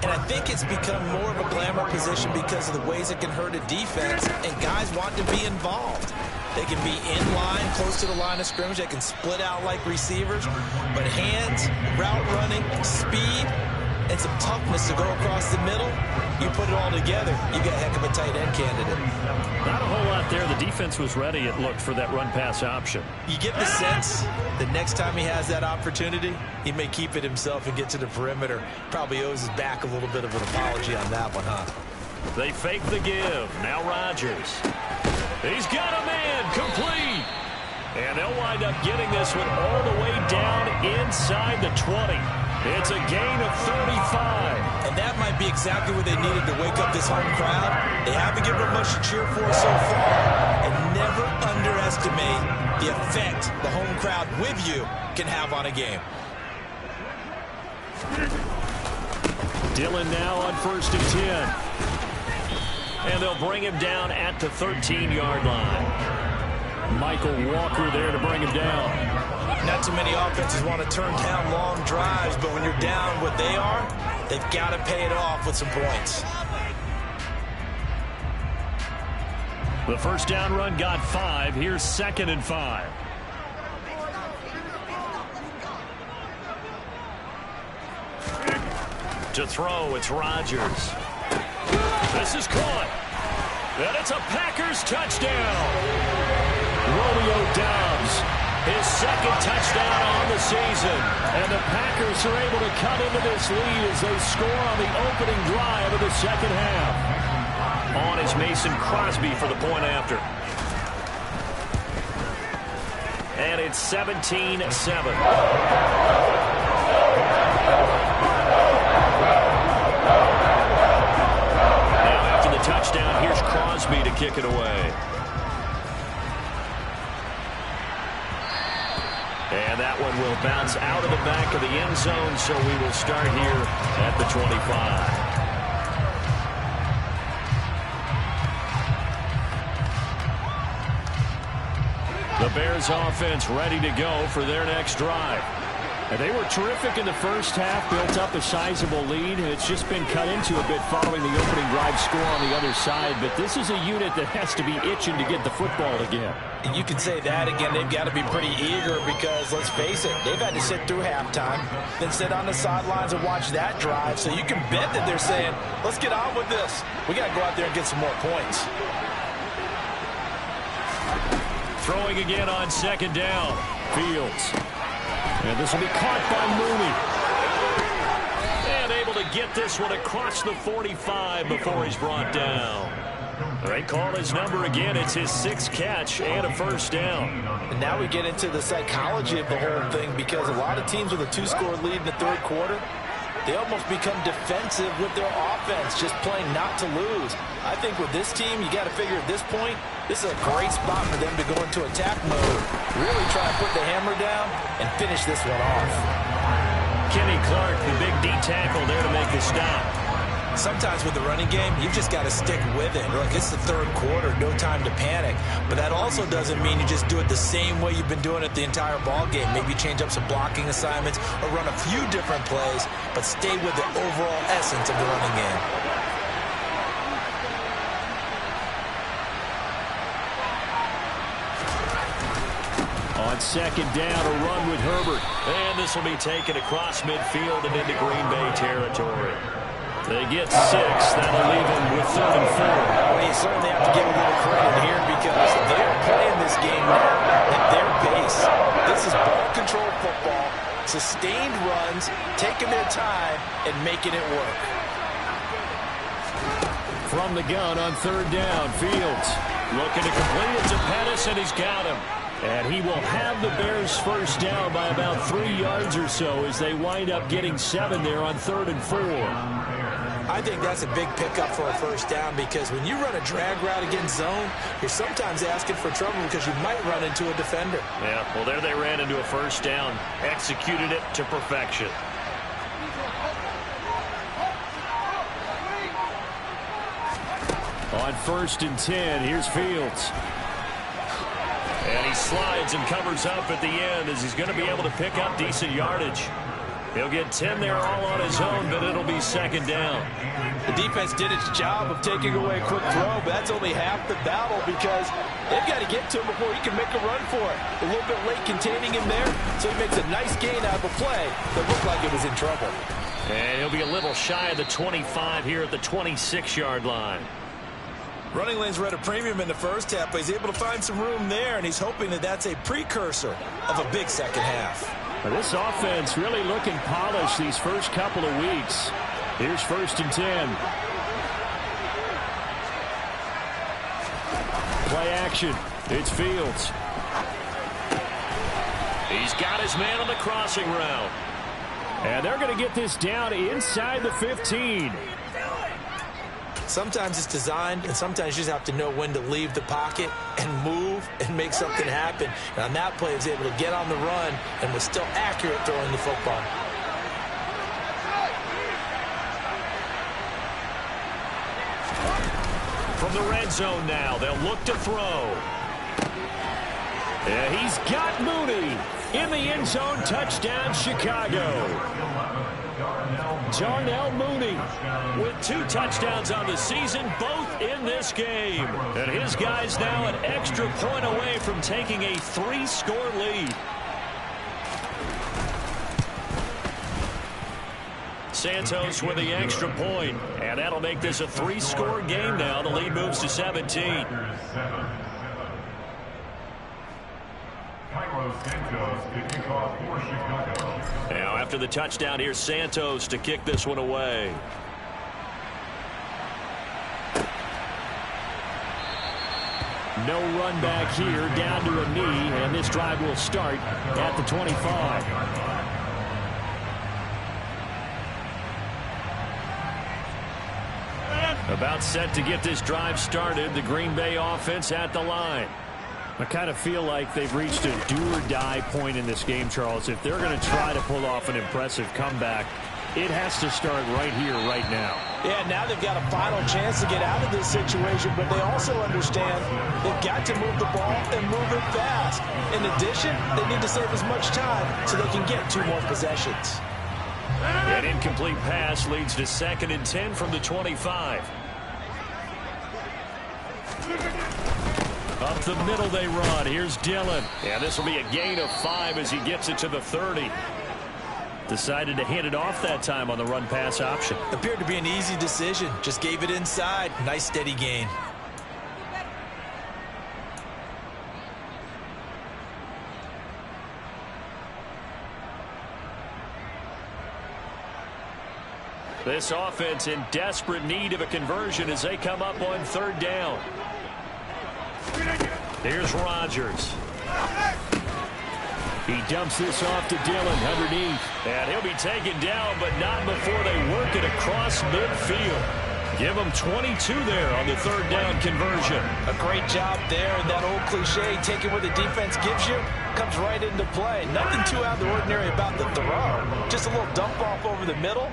And I think it's become more of a glamour position because of the ways it can hurt a defense, and guys want to be involved. They can be in line, close to the line of scrimmage. They can split out like receivers. But hands, route running, speed, and some toughness to go across the middle, you put it all together, you got a heck of a tight end candidate. Not a whole lot there. The defense was ready, it looked, for that run-pass option. You get the sense that next time he has that opportunity, he may keep it himself and get to the perimeter. Probably owes his back a little bit of an apology on that one, huh? They fake the give. Now Rodgers. He's got a man complete. And they'll wind up getting this one all the way down inside the 20. It's a gain of 35. And that might be exactly what they needed to wake up this home crowd. They haven't given them much to cheer for so far. And never underestimate the effect the home crowd with you can have on a game. Dillon now on 1st and 10. And they'll bring him down at the 13-yard line. Michael Walker there to bring him down. Not too many offenses want to turn down long drives, but when you're down what they are, they've got to pay it off with some points. The first down run got 5. Here's 2nd and 5. To throw, it's Rodgers. This is caught. And it's a Packers touchdown. Romeo Doubs, his 2nd touchdown on the season. And the Packers are able to cut into this lead as they score on the opening drive of the second half. On is Mason Crosby for the point after. And it's 17-7. Touchdown. Here's Crosby to kick it away. And that one will bounce out of the back of the end zone, so we will start here at the 25. The Bears offense ready to go for their next drive. And they were terrific in the first half, built up a sizable lead, and it's just been cut into a bit following the opening drive score on the other side. But this is a unit that has to be itching to get the football again. You can say that again. They've got to be pretty eager because, let's face it, they've had to sit through halftime, then sit on the sidelines and watch that drive. So you can bet that they're saying, let's get on with this. We got to go out there and get some more points. Throwing again on 2nd down. Fields. And this will be caught by Mooney. And able to get this one across the 45 before he's brought down. They call his number again. It's his 6th catch and a first down. And now we get into the psychology of the whole thing because a lot of teams with a 2-score lead in the third quarter, they almost become defensive with their offense, just playing not to lose. I think with this team, you got to figure at this point, this is a great spot for them to go into attack mode, really try to put the hammer down and finish this one off. Kenny Clark, the big D tackle there to make the stop. Sometimes with the running game, you've just got to stick with it. Look, it's the third quarter, no time to panic. But that also doesn't mean you just do it the same way you've been doing it the entire ball game. Maybe change up some blocking assignments or run a few different plays, but stay with the overall essence of the running game. On 2nd down, a run with Herbert. And this will be taken across midfield and into Green Bay territory. They get 6. That'll leave them with 3rd and 4. Well, you certainly have to give a little credit here because they're playing this game now at their pace. This is ball control football, sustained runs, taking their time, and making it work. From the gun on 3rd down, Fields looking to complete it to Pettis, and he's got him. And he will have the Bears first down by about 3 yards or so as they wind up getting 7 there on 3rd and 4. I think that's a big pickup for a first down because when you run a drag route against zone, you're sometimes asking for trouble because you might run into a defender. Yeah, well, there they ran into a first down. Executed it to perfection. On 1st and 10, here's Fields. And he slides and covers up at the end as he's going to be able to pick up decent yardage. He'll get 10 there all on his own, but it'll be 2nd down. The defense did its job of taking away a quick throw, but that's only half the battle because they've got to get to him before he can make a run for it. A little bit late containing him there, so he makes a nice gain out of a play that looked like it was in trouble. And he'll be a little shy of the 25 here at the 26-yard line. Running lanes were at a premium in the first half, but he's able to find some room there, and he's hoping that that's a precursor of a big second half. Well, this offense really looking polished these first couple of weeks. Here's 1st and 10. Play action. It's Fields. He's got his man on the crossing route. And they're going to get this down inside the 15. Sometimes it's designed, and sometimes you just have to know when to leave the pocket and move and make something happen. And on that play, he was able to get on the run and was still accurate throwing the football. From the red zone now, they'll look to throw. And he's got Mooney in the end zone. Touchdown, Chicago. Darnell Mooney with 2 touchdowns on the season, both in this game. And his guys now an extra point away from taking a 3-score lead. Santos with the extra point, and that'll make this a 3-score game now. The lead moves to 17. Now after the touchdown, here's Santos to kick this one away. No run back here, down to a knee, and this drive will start at the 25. About set to get this drive started, the Green Bay offense at the line. I kind of feel like they've reached a do-or-die point in this game, Charles. If they're going to try to pull off an impressive comeback, it has to start right here, right now. Yeah, now they've got a final chance to get out of this situation, but they also understand they've got to move the ball and move it fast. In addition, they need to save as much time so they can get 2 more possessions. An incomplete pass leads to 2nd and 10 from the 25. Up the middle they run. Here's Dillon. And this will be a gain of 5 as he gets it to the 30. Decided to hand it off that time on the run-pass option. Appeared to be an easy decision. Just gave it inside. Nice steady gain. This offense in desperate need of a conversion as they come up on 3rd down. Here's Rodgers. He dumps this off to Dillon underneath. And he'll be taken down, but not before they work it across midfield. Give them 22 there on the 3rd down conversion. A great job there, and that old cliche, take it where the defense gives you, comes right into play. Nothing too out of the ordinary about the throw. Just a little dump off over the middle.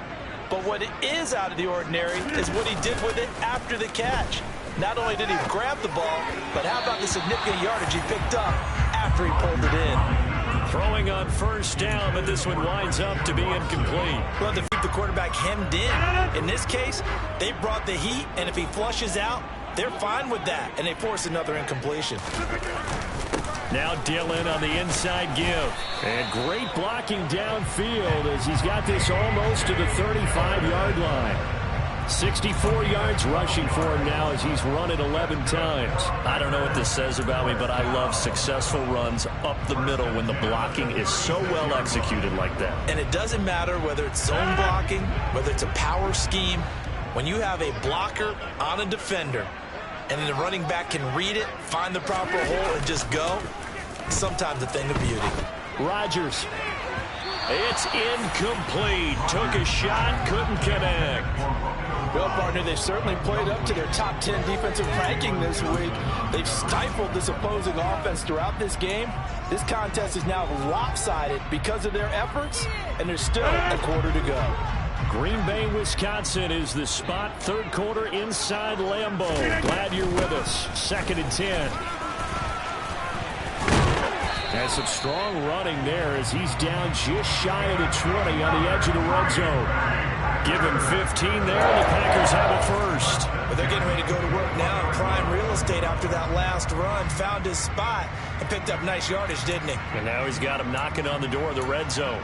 But what is out of the ordinary is what he did with it after the catch. Not only did he grab the ball, but how about the significant yardage he picked up after he pulled it in. Throwing on 1st down, but this one winds up to be incomplete. Well, to keep the quarterback hemmed in. In this case, they brought the heat, and if he flushes out, they're fine with that, and they force another incompletion. Now Dillon on the inside give. And great blocking downfield as he's got this almost to the 35-yard line. 64 yards rushing for him now as he's run it 11 times. I don't know what this says about me, but I love successful runs up the middle when the blocking is so well executed like that. And it doesn't matter whether it's zone blocking, whether it's a power scheme. When you have a blocker on a defender and the running back can read it, find the proper hole, and just go, sometimes a thing of beauty. Rodgers. It's incomplete. Took a shot, couldn't connect. Well, partner, they've certainly played up to their top 10 defensive ranking this week. They've stifled this opposing offense throughout this game. This contest is now lopsided because of their efforts, and there's still a quarter to go. Green Bay, Wisconsin is the spot. Third quarter inside Lambeau. Glad you're with us. 2nd and 10. Has some strong running there as he's down just shy of the 20 on the edge of the red zone. Give him 15 there, and the Packers have it first. But they're getting ready to go to work now in prime real estate after that last run. Found his spot and picked up nice yardage, didn't he? And now he's got him knocking on the door of the red zone.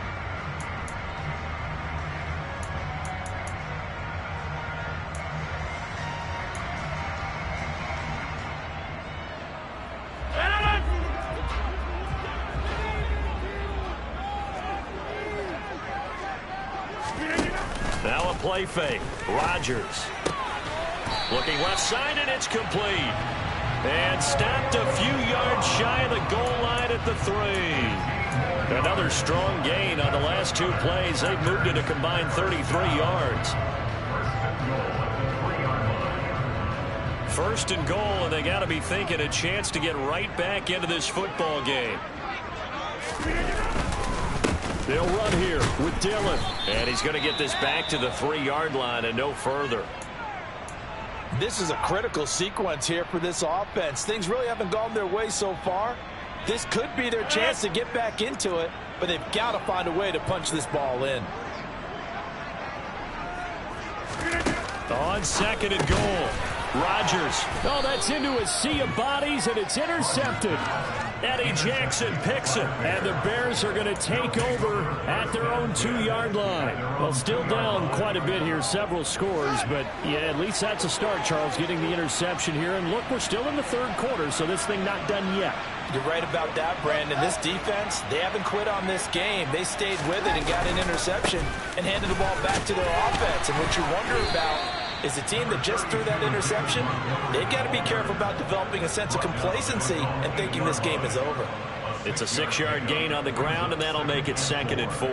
Now a play fake. Rodgers. Looking left side, and it's complete. And stopped a few yards shy of the goal line at the 3. Another strong gain on the last 2 plays. They've moved it a combined 33 yards. 1st and goal, and they got to be thinking a chance to get right back into this football game. They'll run here with Dillon. And he's going to get this back to the 3-yard line and no further. This is a critical sequence here for this offense. Things really haven't gone their way so far. This could be their chance to get back into it, but they've got to find a way to punch this ball in. On 2nd and goal. Rodgers. Oh, that's into a sea of bodies, and it's intercepted. Eddie Jackson picks it, and the Bears are going to take over at their own 2-yard line. Well, still down quite a bit here, several scores, but yeah, at least that's a start, Charles, getting the interception here. And look, we're still in the 3rd quarter, so this thing not done yet. You're right about that, Brandon. This defense, they haven't quit on this game. They stayed with it and got an interception and handed the ball back to their offense. And what you wonder about is a team that just threw that interception, they've got to be careful about developing a sense of complacency and thinking this game is over. It's a 6-yard gain on the ground, and that'll make it 2nd and 4.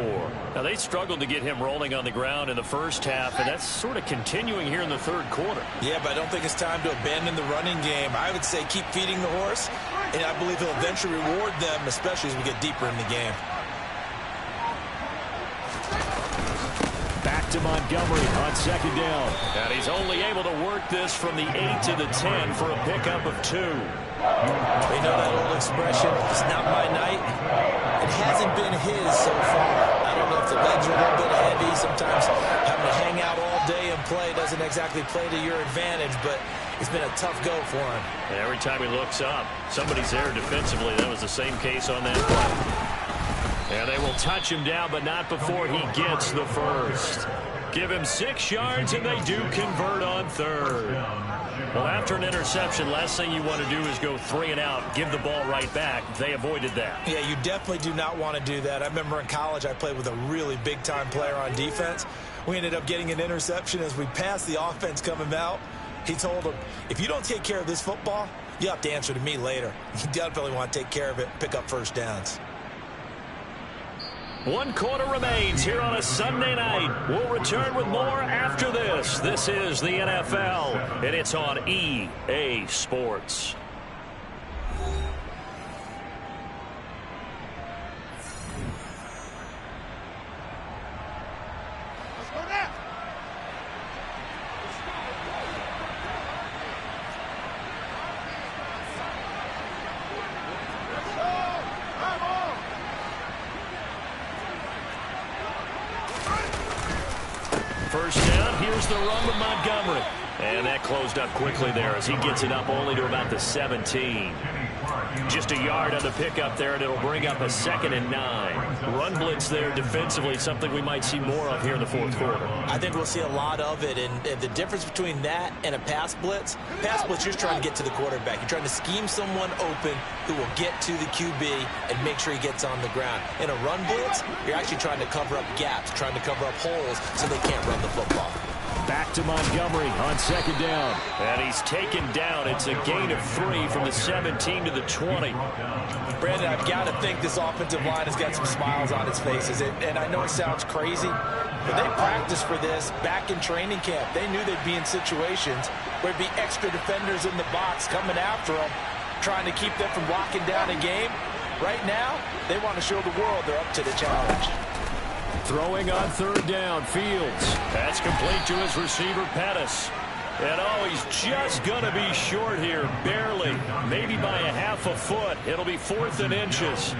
Now, they struggled to get him rolling on the ground in the first half, and that's sort of continuing here in the 3rd quarter. Yeah, but I don't think it's time to abandon the running game. I would say keep feeding the horse, and I believe he'll eventually reward them, especially as we get deeper in the game. Back to Montgomery on 2nd down. And he's only able to work this from the 8 to the 10 for a pickup of 2. You know that old expression, it's not my night. It hasn't been his so far. I don't know if the legs are a little bit heavy. Sometimes having to hang out all day and play doesn't exactly play to your advantage, but it's been a tough go for him. And every time he looks up, somebody's there defensively. That was the same case on that play. And they will touch him down, but not before he gets the first. Give him 6 yards, and they do convert on 3rd. Well, after an interception, last thing you want to do is go 3 and out, give the ball right back. They avoided that. Yeah, you definitely do not want to do that. I remember in college I played with a really big-time player on defense. We ended up getting an interception as we passed the offense coming out. He told him, if you don't take care of this football, you have to answer to me later. You definitely want to take care of it, pick up first downs. 1 quarter remains here on a Sunday night. We'll return with more after this. This is the NFL, and it's on EA Sports. First down, here's the run with Montgomery. And that closed up quickly there as he gets it up only to about the 17. Just a yard on the pickup there, and it'll bring up a 2nd and 9. Run blitz there defensively, something we might see more of here in the 4th quarter. I think we'll see a lot of it, and the difference between that and a pass blitz, you're just trying to get to the quarterback. You're trying to scheme someone open who will get to the QB and make sure he gets on the ground. In a run blitz, you're actually trying to cover up gaps, trying to cover up holes so they can't run the football. Back to Montgomery on second down. And he's taken down. It's a gain of 3 from the 17 to the 20. Brandon, I've got to think this offensive line has got some smiles on its faces. And I know it sounds crazy, but they practiced for this back in training camp. They knew they'd be in situations where there'd be extra defenders in the box coming after them, trying to keep them from locking down a game. Right now, they want to show the world they're up to the challenge. Throwing on third down, Fields. That's complete to his receiver, Pettis. And oh, he's just going to be short here, barely, maybe by a half a foot. It'll be 4th and inches.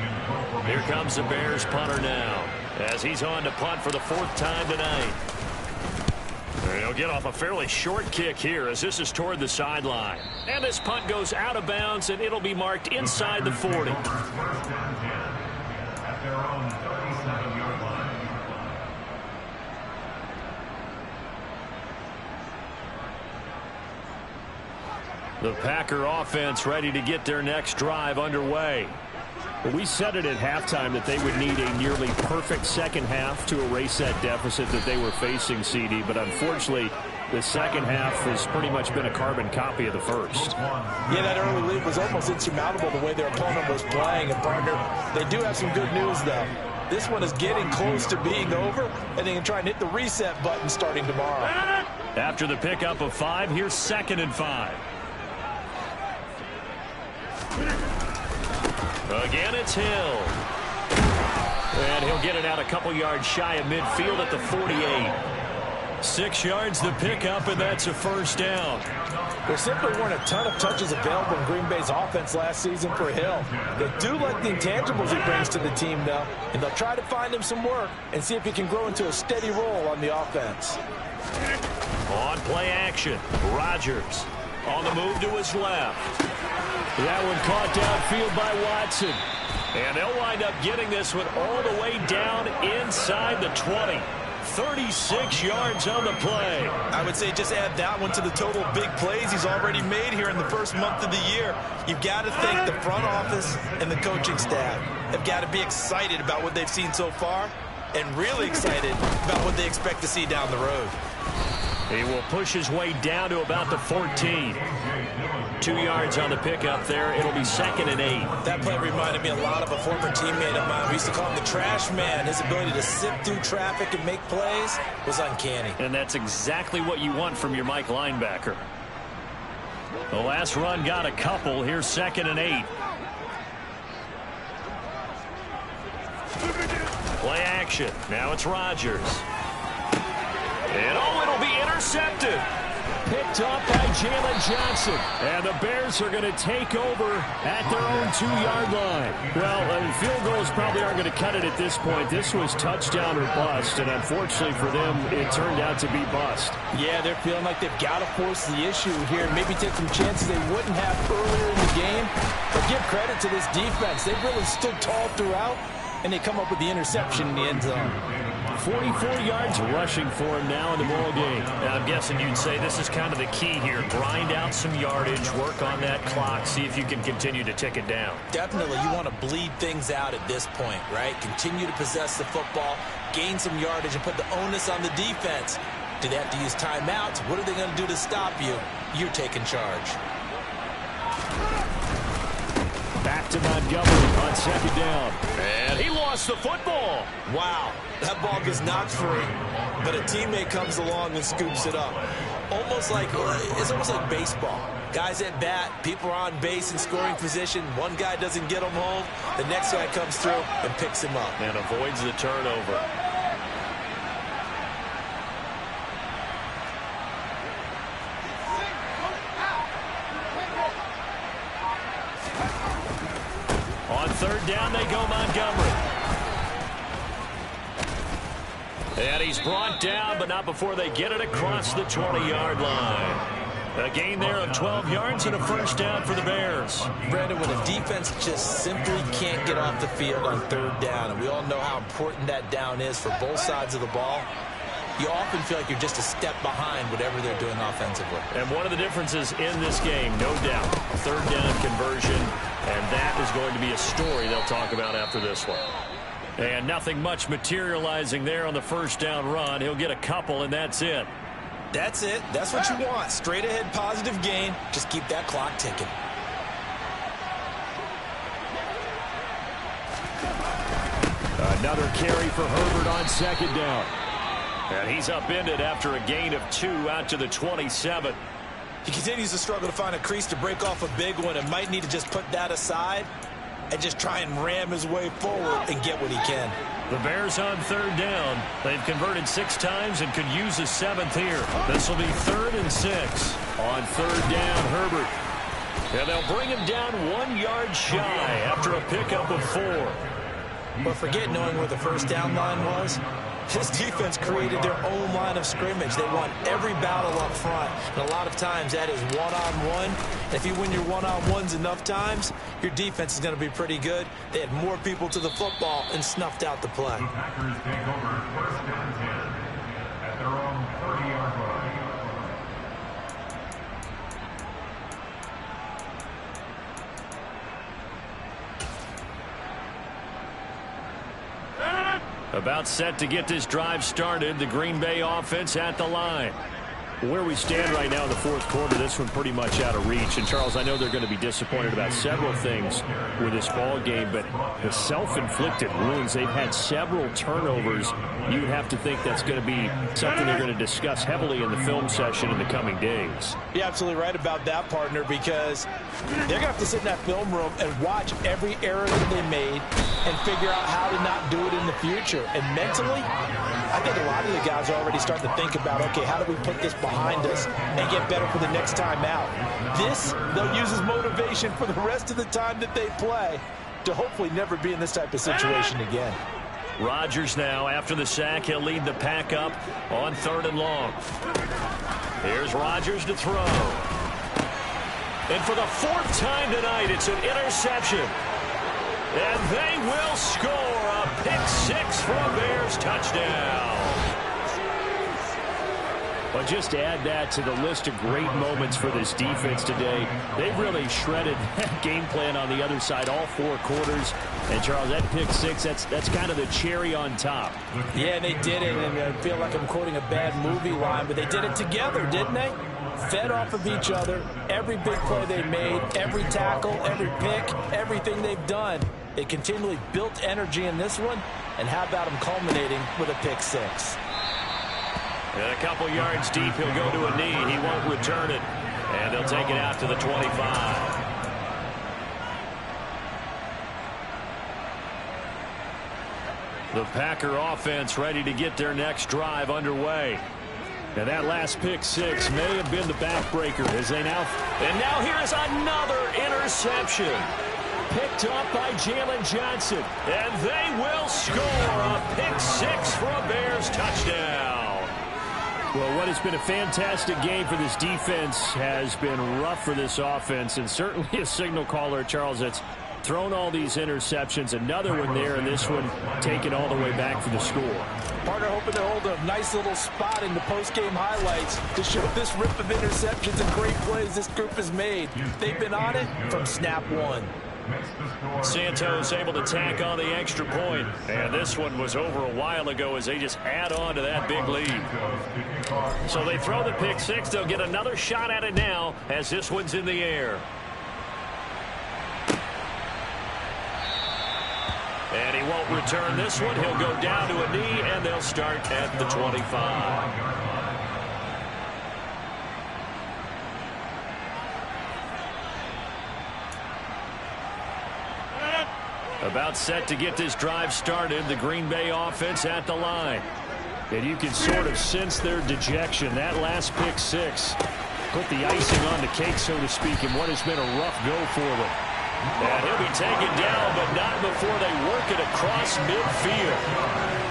Here comes the Bears punter now, as he's on to punt for the 4th time tonight. And he'll get off a fairly short kick here, as this is toward the sideline. And this punt goes out of bounds, and it'll be marked inside the 40. The Packer offense ready to get their next drive underway. Well, we said it at halftime that they would need a nearly perfect second half to erase that deficit that they were facing, CD. But unfortunately, the second half has pretty much been a carbon copy of the first. Yeah, that early lead was almost insurmountable the way their opponent was playing. And, partner, they do have some good news, though. This one is getting close to being over, and they can try and hit the reset button starting tomorrow. After the pickup of 5, here's 2nd and 5. Again, it's Hill. And he'll get it out a couple yards shy of midfield at the 48. 6 yards the pickup, and that's a first down. There simply weren't a ton of touches available in Green Bay's offense last season for Hill. They do like the intangibles he brings to the team, though, and they'll try to find him some work and see if he can grow into a steady role on the offense. On play action, Rodgers on the move to his left. That one caught downfield by Watson. And they'll wind up getting this one all the way down inside the 20. 36 yards on the play. I would say just add that one to the total big plays he's already made here in the first month of the year. You've got to think the front office and the coaching staff have got to be excited about what they've seen so far and really excited about what they expect to see down the road. He will push his way down to about the 14. 2 yards on the pickup there. It'll be 2nd and 8. That play reminded me a lot of a former teammate of mine. We used to call him the trash man. His ability to sift through traffic and make plays was uncanny. And that's exactly what you want from your Mike linebacker. The last run got a couple. Here's 2nd and 8. Play action. Now it's Rodgers. And oh, it'll be intercepted. Picked up by Jalen Johnson. And the Bears are going to take over at their own 2-yard line. Well, field goals probably aren't going to cut it at this point. This was touchdown or bust, and unfortunately for them, it turned out to be bust. Yeah, they're feeling like they've got to force the issue here. Maybe take some chances they wouldn't have earlier in the game. But give credit to this defense. They've really stood tall throughout, and they come up with the interception in the end zone. 44 yards rushing for him now in the ball game. Now, I'm guessing you'd say this is kind of the key here. Grind out some yardage, work on that clock, see if you can continue to tick it down. Definitely, you want to bleed things out at this point, right? Continue to possess the football, gain some yardage, and put the onus on the defense. Do they have to use timeouts? What are they going to do to stop you? You're taking charge. Back to Montgomery on 2nd down. And he lost the football. Wow, that ball gets knocked free, but a teammate comes along and scoops it up. It's almost like baseball. Guys at bat, people are on base in scoring position. One guy doesn't get him home. The next guy comes through and picks him up. And avoids the turnover. On 3rd down, they go Montgomery. And he's brought down, but not before they get it across the 20-yard line. A gain there of 12 yards and a first down for the Bears. Brandon, when a defense just simply can't get off the field on 3rd down, and we all know how important that down is for both sides of the ball, you often feel like you're just a step behind whatever they're doing offensively. And one of the differences in this game, no doubt, 3rd down conversion, and that is going to be a story they'll talk about after this one. And nothing much materializing there on the first down run. He'll get a couple, and that's it. That's it. That's what you want. Straight ahead positive gain. Just keep that clock ticking. Another carry for Herbert on second down. And he's upended after a gain of 2 out to the 27. He continues to struggle to find a crease to break off a big one and might need to just put that aside and just try and ram his way forward and get what he can. The Bears on third down. They've converted 6 times and could use a 7th here. This will be 3rd and 6. On third down, Herbert. And they'll bring him down 1 yard shy after a pickup of 4. But forget knowing where the first down line was. This defense created their own line of scrimmage. They won every battle up front. And a lot of times that is one-on-one. And if you win your one-on-ones enough times, your defense is going to be pretty good. They had more people to the football and snuffed out the play. The Packers take over 1st and 10 at their own 30-yard line. About set to get this drive started. The Green Bay offense at the line. Where we stand right now in the 4th quarter, this one pretty much out of reach. And, Charles, I know they're going to be disappointed about several things with this ball game, but the self-inflicted wounds, they've had several turnovers. You'd have to think that's going to be something they're going to discuss heavily in the film session in the coming days. You're absolutely right about that, partner, because they're going to have to sit in that film room and watch every error that they made and figure out how to not do it in the future. And mentally, I think a lot of the guys are already starting to think about, okay, how do we put this behind us and get better for the next time out? This, they'll use as motivation for the rest of the time that they play to hopefully never be in this type of situation again. Rodgers now, after the sack, he'll lead the pack up on 3rd and long. Here's Rodgers to throw. And for the 4th time tonight, it's an interception. And they will score a pick 6 for a Bears touchdown. But just to add that to the list of great moments for this defense today, they've really shredded that game plan on the other side all 4 quarters. And, Charles, that pick 6, that's kind of the cherry on top. Yeah, and they did it, and I feel like I'm quoting a bad movie line, but they did it together, didn't they? Fed off of each other, every big play they made, every tackle, every pick, everything they've done. They continually built energy in this one, and how about them culminating with a pick 6? And a couple yards deep, he'll go to a knee. He won't return it, and they'll take it out to the 25. The Packer offense ready to get their next drive underway. And that last pick 6 may have been the backbreaker as they now... And now here's another interception. Picked up by Jalen Johnson. And they will score a pick 6 for a Bears touchdown. Well, what has been a fantastic game for this defense has been rough for this offense, and certainly a signal caller, Charles, that's thrown all these interceptions. Another one there, and this one taken all the way back for the score. Partner hoping to hold a nice little spot in the post-game highlights to show this rip of interceptions and great plays this group has made. They've been on it from snap 1. Santos able to tack on the extra point. And this one was over a while ago as they just add on to that big lead. So they throw the pick 6. They'll get another shot at it now as this one's in the air. And he won't return this one. He'll go down to a knee, and they'll start at the 25. About set to get this drive started, the Green Bay offense at the line. And you can sort of sense their dejection. That last pick 6 put the icing on the cake, so to speak, in what has been a rough go for them. And he'll be taken down, but not before they work it across midfield.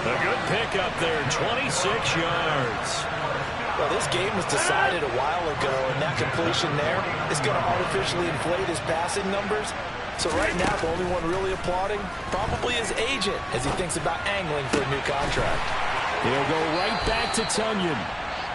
A good pickup there, 26 yards. Well, this game was decided a while ago, and that completion there is going to artificially inflate his passing numbers. So right now, the only one really applauding probably his agent as he thinks about angling for a new contract. He'll go right back to Tunyon.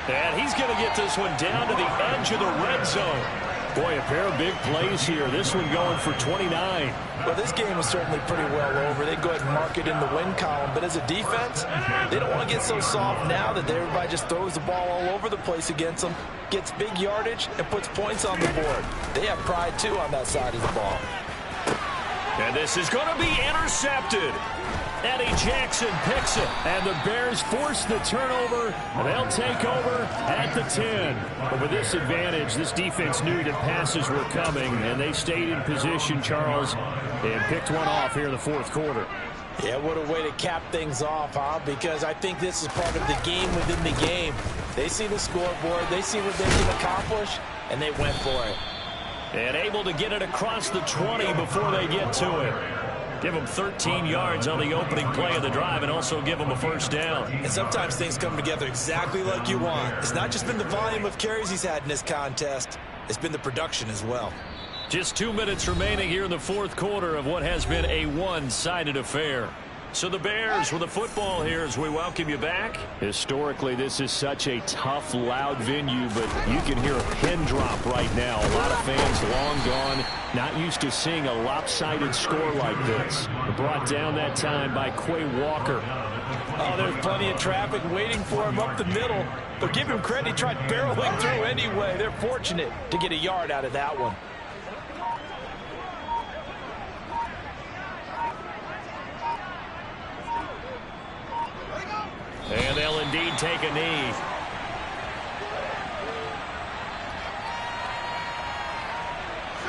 And he's going to get this one down to the edge of the red zone. Boy, a pair of big plays here. This one going for 29. Well, this game was certainly pretty well over. They go ahead and mark it in the win column. But as a defense, they don't want to get so soft now that everybody just throws the ball all over the place against them, gets big yardage, and puts points on the board. They have pride, too, on that side of the ball. And this is going to be intercepted. Eddie Jackson picks it, and the Bears force the turnover. They'll take over at the 10. But with this advantage, this defense knew that passes were coming, and they stayed in position, Charles, and picked one off here in the fourth quarter. Yeah, what a way to cap things off, huh? Because I think this is part of the game within the game. They see the scoreboard, they see what they can accomplish, and they went for it. And able to get it across the 20 before they get to it. Give them 13 yards on the opening play of the drive and also give them a first down. And sometimes things come together exactly like you want. It's not just been the volume of carries he's had in this contest. It's been the production as well. Just 2 minutes remaining here in the fourth quarter of what has been a one-sided affair. So the Bears with the football here as we welcome you back. Historically, this is such a tough, loud venue, but you can hear a pin drop right now. A lot of fans long gone, not used to seeing a lopsided score like this. Brought down that time by Quay Walker. Oh, there's plenty of traffic waiting for him up the middle, but give him credit, he tried barreling through anyway. They're fortunate to get a yard out of that one. And they'll indeed take a knee.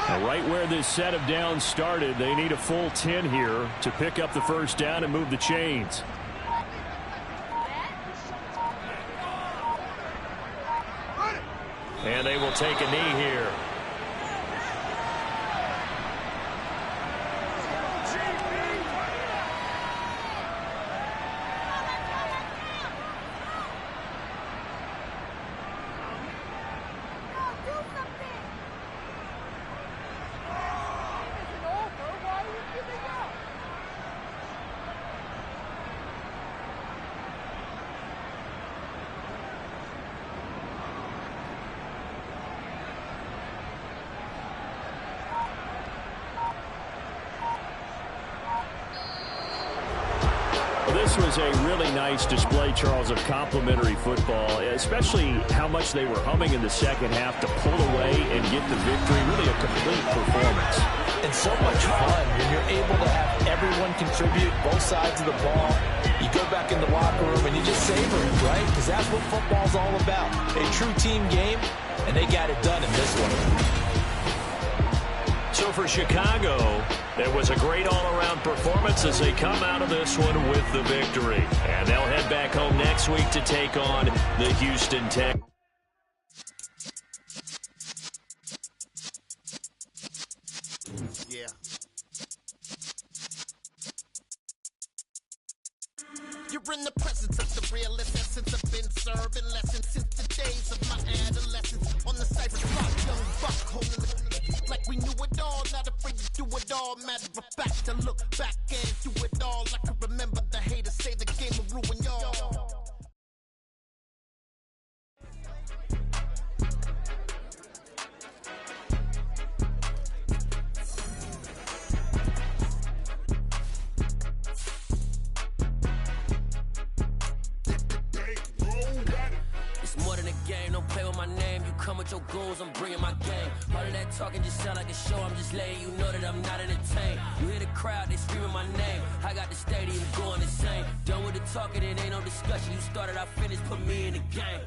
Now, right where this set of downs started, they need a full 10 here to pick up the first down and move the chains. And they will take a knee here. This was a really nice display, Charles, of complimentary football, especially how much they were humming in the second half to pull away and get the victory. Really a complete performance. And so much fun when you're able to have everyone contribute, both sides of the ball. You go back in the locker room and you just savor it, right? Because that's what football's all about. A true team game, and they got it done in this one. So for Chicago, it was a great all-around performance as they come out of this one with the victory. And they'll head back home next week to take on the Houston Texans. Yeah. You're in the presence of the realest essence. I've been serving lessons since the days of my adolescence. On the cypher block, young buck holding the like we knew it all, not afraid to do it all. Matter of fact, to look back and do it all. I can remember the haters say the game will ruin y'all. With your goons, I'm bringing my game. All of that talking just sound like a show. I'm just letting you know that I'm not entertained. You hear the crowd, they screaming my name. I got the stadium going insane. Done with the talking, it ain't no discussion. You started, I finished, put me in the game.